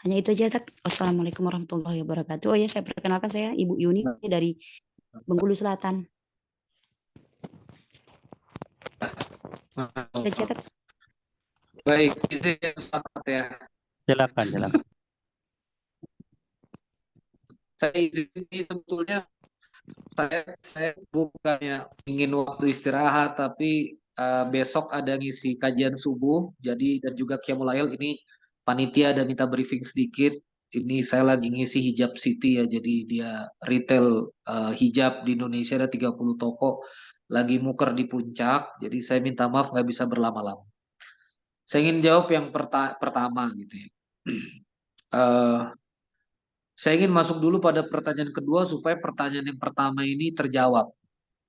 Hanya itu aja, Tat. Wassalamualaikum warahmatullahi wabarakatuh. Oh ya, saya perkenalkan, saya Ibu Yuni dari Bengkulu Selatan. Sudah, Tat. Baik, izin yang selamat ya. Silakan, silakan. Saya izin ini sebetulnya saya bukannya ingin waktu istirahat, tapi besok ada ngisi kajian subuh, jadi dan juga Qiyamul Lail ini panitia ada minta briefing sedikit. Ini saya lagi ngisi Hijab City ya, jadi dia retail hijab di Indonesia ada 30 toko, lagi muker di puncak, jadi saya minta maaf nggak bisa berlama-lama. Saya ingin jawab yang pertama gitu ya. Eh, saya ingin masuk dulu pada pertanyaan kedua supaya pertanyaan yang pertama ini terjawab.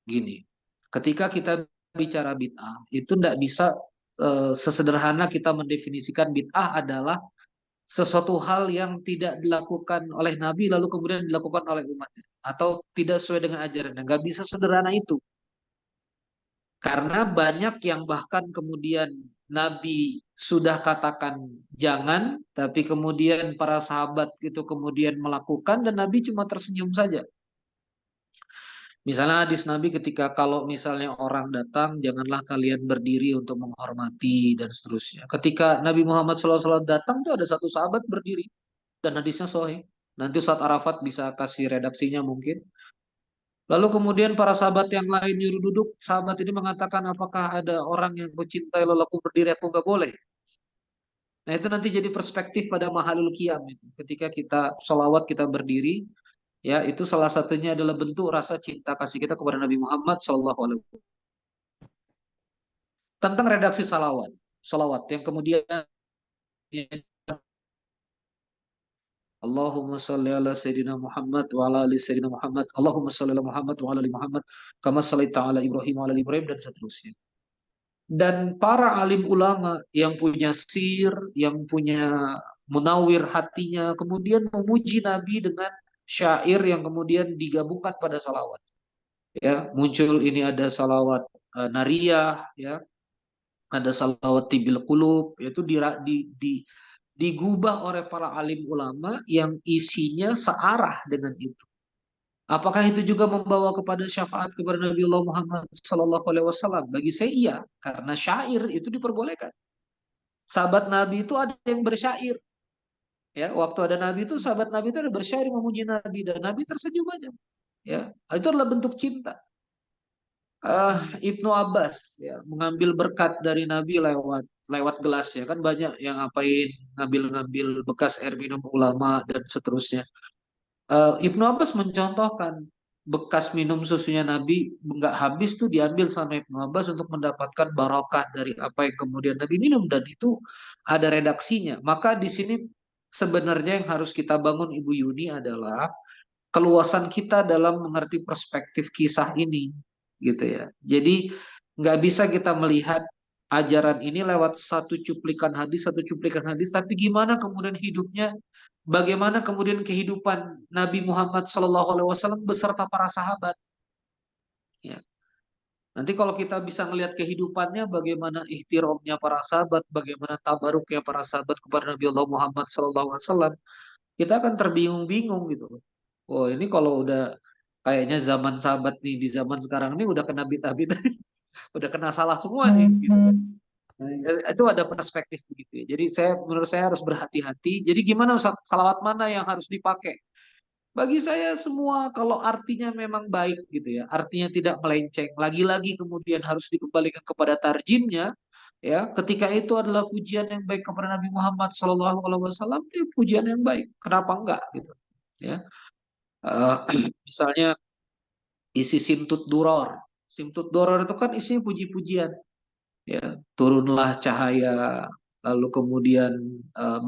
Gini, ketika kita bicara bid'ah, itu tidak bisa sesederhana kita mendefinisikan bid'ah adalah sesuatu hal yang tidak dilakukan oleh Nabi lalu kemudian dilakukan oleh umatnya atau tidak sesuai dengan ajarannya. Nggak bisa sederhana itu. Karena banyak yang bahkan kemudian Nabi sudah katakan jangan, tapi kemudian para sahabat itu kemudian melakukan dan Nabi cuma tersenyum saja. Misalnya hadis Nabi ketika kalau misalnya orang datang, janganlah kalian berdiri untuk menghormati dan seterusnya. Ketika Nabi Muhammad SAW datang tuh ada satu sahabat berdiri dan hadisnya sahih. Nanti Ustaz Arafat bisa kasih redaksinya mungkin. Lalu kemudian para sahabat yang lain nyuruh duduk, sahabat ini mengatakan apakah ada orang yang aku cintai lalu aku berdiri, aku nggak boleh. Nah itu nanti jadi perspektif pada mahalul qiyam itu. Ketika kita sholawat kita berdiri, ya itu salah satunya adalah bentuk rasa cinta kasih kita kepada Nabi Muhammad SAW. Tentang redaksi salawat yang kemudian Allahumma salli ala Sayyidina Muhammad wa ala ali Sayyidina Muhammad, Allahumma salli ala Muhammad wa ala ali Muhammad kama sallaita ala Ibrahim wa ala ali Ibrahim dan seterusnya. Dan para alim ulama yang punya sir, yang punya munawir hatinya, kemudian memuji Nabi dengan syair yang kemudian digabungkan pada salawat. Ya, muncul ini ada salawat nariyah, ya, ada salawat tibil qulub, yaitu digubah oleh para alim ulama yang isinya searah dengan itu. Apakah itu juga membawa kepada syafaat kepada Nabi Allah Muhammad SAW? Bagi saya iya, karena syair itu diperbolehkan. Sahabat Nabi itu ada yang bersyair. Ya, waktu ada Nabi itu sahabat Nabi itu ada bersyair memuji Nabi dan Nabi tersenyum aja. Ya, itu adalah bentuk cinta. Ibnu Abbas ya mengambil berkat dari Nabi lewat gelas ya kan banyak yang ngapain ngambil bekas air minum ulama dan seterusnya. Ibnu Abbas mencontohkan bekas minum susunya Nabi nggak habis tuh diambil sama Ibnu Abbas untuk mendapatkan barokah dari apa yang kemudian Nabi minum dan itu ada redaksinya. Maka di sini sebenarnya yang harus kita bangun Ibu Yuni adalah keluasan kita dalam mengerti perspektif kisah ini gitu ya. Jadi nggak bisa kita melihat ajaran ini lewat satu cuplikan hadis, tapi gimana kemudian hidupnya, bagaimana kemudian kehidupan Nabi Muhammad SAW beserta para sahabat. Ya. Nanti kalau kita bisa melihat kehidupannya, bagaimana ihtiramnya para sahabat, bagaimana tabaruknya para sahabat kepada Nabi Allah Muhammad SAW, kita akan terbingung-bingung gitu. Oh ini kalau udah kayaknya zaman sahabat nih di zaman sekarang ini udah kena bid'ah-bid'ah, udah kena salah semua nih. Gitu. Nah, itu ada perspektif begitu ya. Jadi menurut saya harus berhati-hati. Jadi gimana salawat mana yang harus dipakai? Bagi saya semua kalau artinya memang baik gitu ya, artinya tidak melenceng. Lagi-lagi kemudian harus dikembalikan kepada tarjimnya. Ya, ketika itu adalah pujian yang baik kepada Nabi Muhammad SAW, itu pujian yang baik. Kenapa enggak gitu? Ya, misalnya isi Simtud Duror. Simtud Duror itu kan isinya puji-pujian. Ya, turunlah cahaya, lalu kemudian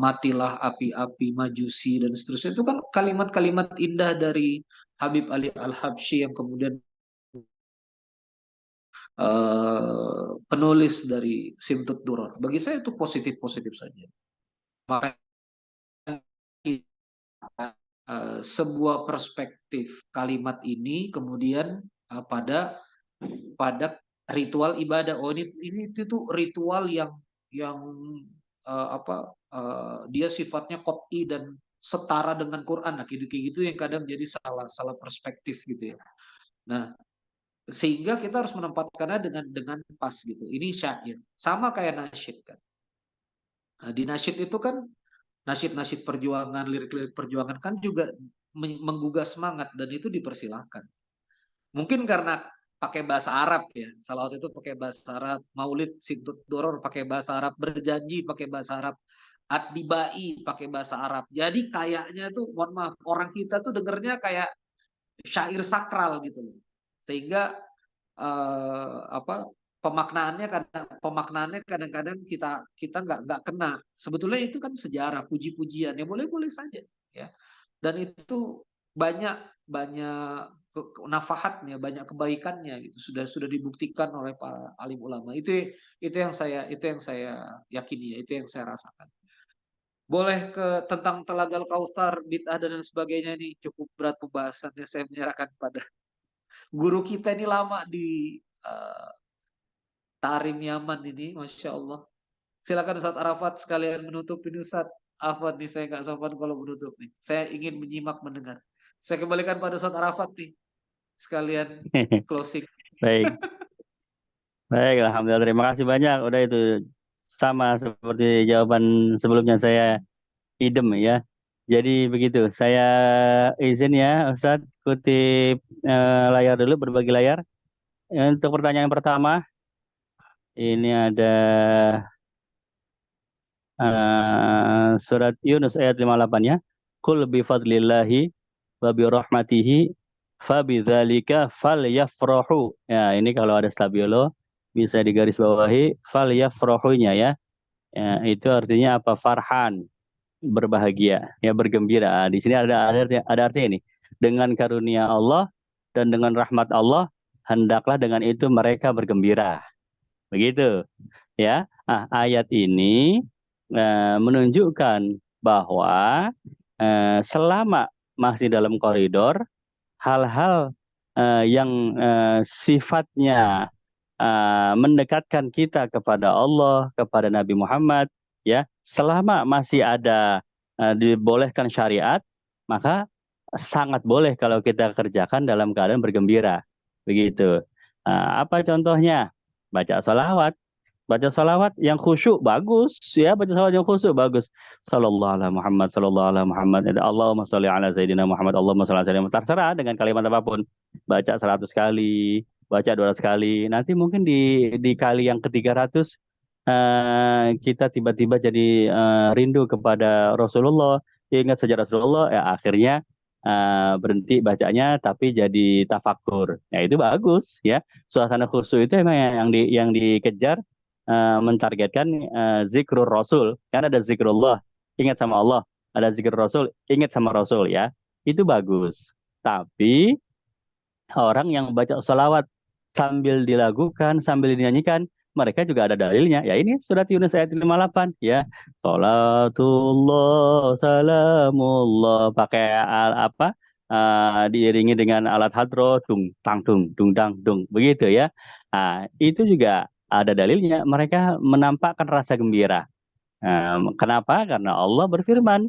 matilah api-api majusi dan seterusnya. Itu kan kalimat-kalimat indah dari Habib Ali Al-Habsyi yang kemudian penulis dari Simtud Duror. Bagi saya itu positif-positif saja. Makanya sebuah perspektif kalimat ini kemudian pada ritual ibadah. Oh, ini itu tuh ritual yang dia sifatnya qat'i dan setara dengan Quran. Nah, kayak gitu yang kadang jadi salah perspektif gitu ya. Nah, sehingga kita harus menempatkannya dengan pas gitu. Ini syair. Sama kayak nasyid kan. Nah, di nasyid itu kan nasyid-nasyid perjuangan, lirik-lirik perjuangan kan juga menggugah semangat dan itu dipersilahkan. Mungkin karena pakai bahasa Arab ya. Salawat itu pakai bahasa Arab, Maulid Simtud Duror pakai bahasa Arab, berjanji pakai bahasa Arab, Ad-Dibai pakai bahasa Arab. Jadi kayaknya tuh mohon maaf, orang kita tuh dengernya kayak syair sakral gitu loh. Sehingga pemaknaannya kadang-kadang kita nggak kena. Sebetulnya itu kan sejarah, puji-pujian ya boleh-boleh saja ya. Dan itu banyak nafahatnya, banyak kebaikannya gitu. Sudah dibuktikan oleh para alim ulama. Itu yang saya yakini ya, itu yang saya rasakan. Boleh ke tentang Telagal Kausar, bid'ah dan sebagainya ini cukup berat pembahasannya. Saya menyerahkan pada guru kita ini lama di Tarim Yaman ini, Masya Allah. Silakan Ustaz Arafat sekalian menutup ini Ustaz. Afwan nih, saya nggak sopan kalau menutup nih. Saya ingin menyimak mendengar. Saya kembalikan pada Ustaz Arafat nih. Sekalian closing. Baik. Baik, alhamdulillah. Terima kasih banyak. Udah itu sama seperti jawaban sebelumnya saya idem ya. Jadi begitu. Saya izin ya, Ustadz, kutip layar dulu, berbagi layar. Untuk pertanyaan pertama, ini ada surat Yunus ayat 58 ya. Qul bi fadlillahi wa bi rahmatihi fabidzalika falyafrahu. Ya, ini kalau ada stabilo bisa digaris bawahi falyafrahunya ya. Ya, itu artinya apa? Farhan, berbahagia, ya bergembira. Di sini ada artinya ini. Dengan karunia Allah dan dengan rahmat Allah, hendaklah dengan itu mereka bergembira. Begitu, ya. Ayat ini menunjukkan bahwa selama masih dalam koridor, hal-hal yang sifatnya mendekatkan kita kepada Allah, kepada Nabi Muhammad, ya, selama masih ada dibolehkan syariat, maka sangat boleh kalau kita kerjakan dalam keadaan bergembira, begitu. Apa contohnya? Baca salawat. Baca salawat yang khusyuk bagus ya, baca salawat yang khusyuk bagus. Sallallahu alaihi Muhammad, sallallahu alaihi Muhammad. Allahumma sholli ala sayyidina Muhammad, Allahumma sholli ala sayyidina Muhammad. Terserah dengan kalimat apapun. Baca 100 kali, baca 200 kali. Nanti mungkin di kali yang ke-300 kita tiba-tiba jadi rindu kepada Rasulullah, ingat sejarah Rasulullah, ya akhirnya berhenti bacanya tapi jadi tafakur. Ya itu bagus ya. Suasana khusyuk itu emang yang dikejar, mentargetkan zikrul Rasul. Kan ada zikrullah, ingat sama Allah. Ada zikr Rasul, ingat sama Rasul ya. Itu bagus. Tapi orang yang baca sholawat sambil dilakukan, sambil dinyanyikan, mereka juga ada dalilnya. Ya ini surat Yunus ayat 58 ya. Salatullah salamullah, pakai apa? Diiringi dengan alat hadroh, dung tang dung dang dung, begitu ya. Itu juga ada dalilnya. Mereka menampakkan rasa gembira. Kenapa? Karena Allah berfirman,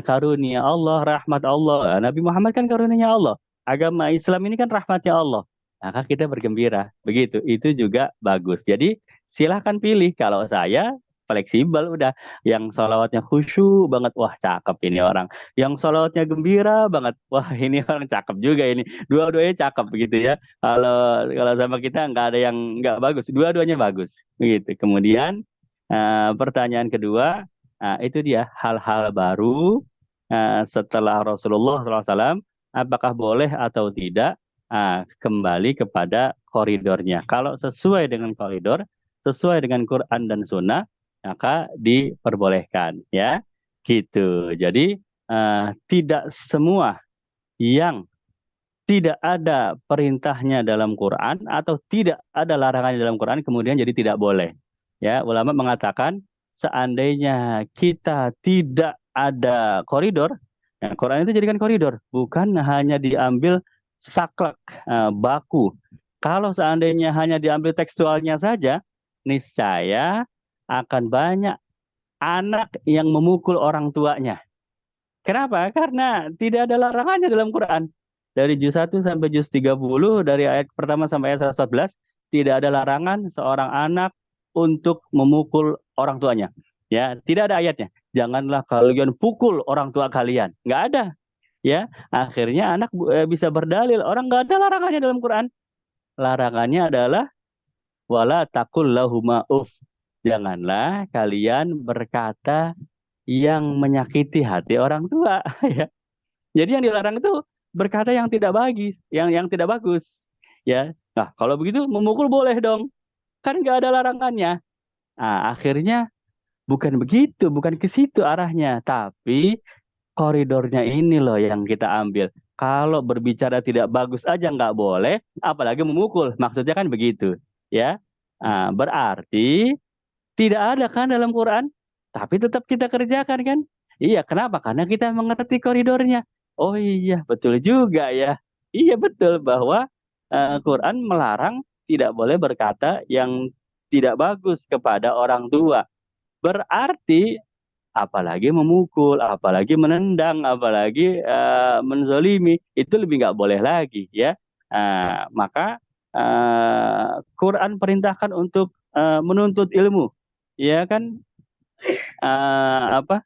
karunia Allah, rahmat Allah. Nabi Muhammad kan karunia Allah. Agama Islam ini kan rahmatnya Allah. Maka kita bergembira. Begitu. Itu juga bagus. Jadi silahkan pilih. Kalau saya fleksibel udah. Yang sholawatnya khusyuk banget. Wah cakep ini orang. Yang sholawatnya gembira banget. Wah ini orang cakep juga ini. Dua-duanya cakep begitu ya. Kalau sama kita nggak ada yang nggak bagus. Dua-duanya bagus. Begitu. Kemudian pertanyaan kedua, itu dia hal-hal baru setelah Rasulullah SAW, apakah boleh atau tidak kembali kepada koridornya. Kalau sesuai dengan koridor, sesuai dengan Quran dan Sunnah, maka diperbolehkan, ya, gitu. Jadi tidak semua yang tidak ada perintahnya dalam Quran atau tidak ada larangannya dalam Quran kemudian jadi tidak boleh. Ya, ulama mengatakan seandainya kita tidak ada koridor, ya, Quran itu jadikan koridor, bukan hanya diambil saklek, baku. Kalau seandainya hanya diambil tekstualnya saja, niscaya akan banyak anak yang memukul orang tuanya. Kenapa? Karena tidak ada larangannya dalam Quran. Dari juz 1 sampai juz 30, dari ayat pertama sampai ayat 114, tidak ada larangan seorang anak untuk memukul orang tuanya. Ya, tidak ada ayatnya. Janganlah kalian pukul orang tua kalian. Nggak ada. Ya, akhirnya anak bisa berdalil. Orang nggak ada larangannya dalam Quran. Larangannya adalah wala takul lahuma uf. Janganlah kalian berkata yang menyakiti hati orang tua. Ya. Jadi yang dilarang itu berkata yang tidak bagus, yang tidak bagus. Ya. Nah, kalau begitu memukul boleh dong. Kan nggak ada larangannya. Nah, akhirnya bukan begitu, bukan ke situ arahnya. Tapi koridornya ini loh yang kita ambil. Kalau berbicara tidak bagus aja nggak boleh, apalagi memukul. Maksudnya kan begitu. Ya. Nah, berarti tidak ada kan dalam Quran, tapi tetap kita kerjakan kan? Iya, kenapa? Karena kita mengerti koridornya. Oh iya, betul juga ya. Iya betul bahwa Quran melarang tidak boleh berkata yang tidak bagus kepada orang tua. Berarti apalagi memukul, apalagi menendang, apalagi menzolimi, itu lebih nggak boleh lagi ya. Maka Quran perintahkan untuk menuntut ilmu, ya kan? Apa?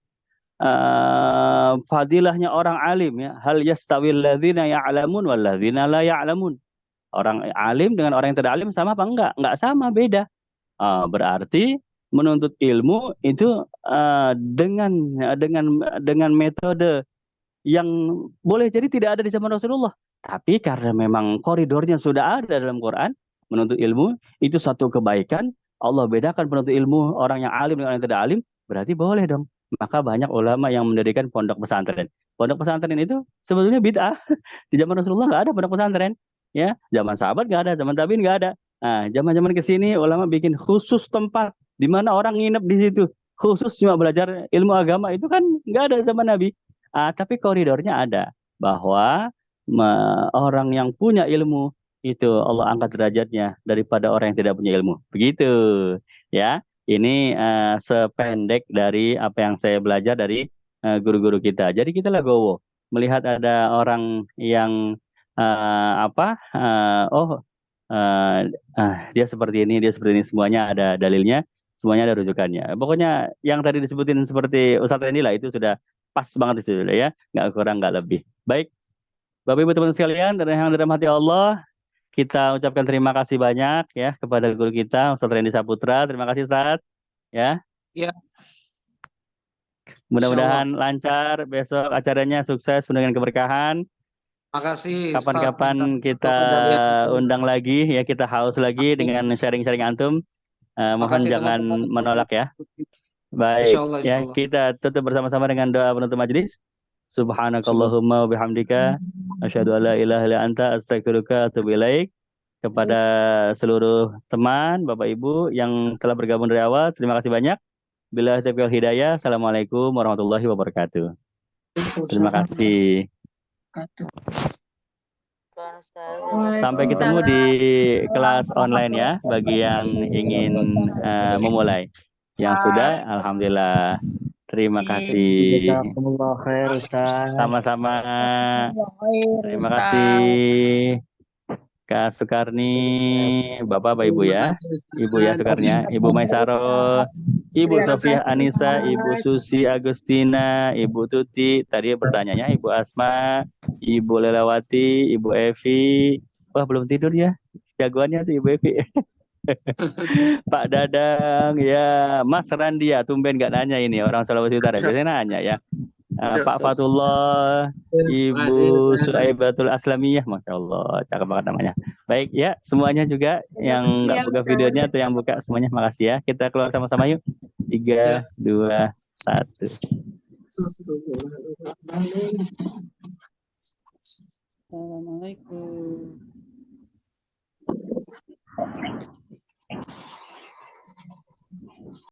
Fadilahnya orang alim ya. Hal yastawil ladzina ya'lamun wal ladzina la ya'lamun. Orang alim dengan orang yang tidak alim sama apa enggak? Enggak sama, beda. Berarti menuntut ilmu itu dengan metode yang boleh jadi tidak ada di zaman Rasulullah. Tapi karena memang koridornya sudah ada dalam Quran, menuntut ilmu itu satu kebaikan. Allah bedakan penuntut ilmu orang yang alim dengan orang yang tidak alim, berarti boleh dong. Maka banyak ulama yang mendirikan pondok pesantren. Pondok pesantren itu sebetulnya bid'ah. Di zaman Rasulullah nggak ada pondok pesantren. Ya, zaman sahabat nggak ada, zaman tabiin nggak ada. Nah, zaman-zaman kesini ulama bikin khusus tempat di mana orang nginep di situ. Khusus cuma belajar ilmu agama itu kan nggak ada zaman Nabi. Tapi koridornya ada bahwa orang yang punya ilmu itu Allah angkat derajatnya daripada orang yang tidak punya ilmu. Begitu ya. Ini sependek dari apa yang saya belajar dari guru-guru kita. Jadi kita legowo melihat ada orang yang dia seperti ini, dia seperti ini, semuanya ada dalilnya, semuanya ada rujukannya. Pokoknya yang tadi disebutin seperti Ustadz Randy lah itu sudah pas banget itu ya, nggak kurang nggak lebih. Baik, Bapak Ibu teman sekalian dan yang dalam hati Allah, kita ucapkan terima kasih banyak ya kepada guru kita Ustadz Randy Saputra. Terima kasih Ustadz ya. Ya, Mudah-mudahan lancar besok acaranya, sukses penuh dengan keberkahan. makasih Ustaz. Kapan-kapan kita undang lagi ya, kita haus lagi dengan sharing-sharing antum. Mohon Makasih, jangan teman-teman. menolak ya. Baik, Insyaallah, ya insyaallah. kita tutup bersama-sama dengan doa penutup majelis. Subhanakallahumma wa bihamdika asyhadu an la ilaha illa anta astaghfiruka wa atubu ilaik. Kepada seluruh teman, Bapak Ibu yang telah bergabung dari awal, terima kasih banyak. Bila taufiq wal hidayah. Assalamualaikum warahmatullahi wabarakatuh. Terima kasih. Sampai ketemu di kelas online ya bagi yang ingin memulai. Yang sudah, alhamdulillah. Terima kasih. Jazakumullah khair Ustaz. Sama-sama. Terima kasih Kak Sukarni, Bapak, Ibu ya. Ibu ya Sukarnya, Ibu Maisaro, Ibu Sofia Anissa, Ibu Susi Agustina, Ibu Tuti, tadi pertanyaannya Ibu Asma, Ibu Lelawati, Ibu Evi. Wah, belum tidur ya. Jagoannya tuh Ibu Evi. Pak Dadang, ya Mas Randia, tumben nggak nanya ini, orang Sulawesi Utara, biasanya nanya ya. Pak Fatullah, Ibu Suaibatul Aslamiyah, Masya Allah, cakep banget namanya. Baik ya, semuanya juga yang nggak buka videonya atau yang buka, semuanya makasih ya. Kita keluar sama-sama yuk. 3, 2, 1. Assalamualaikum.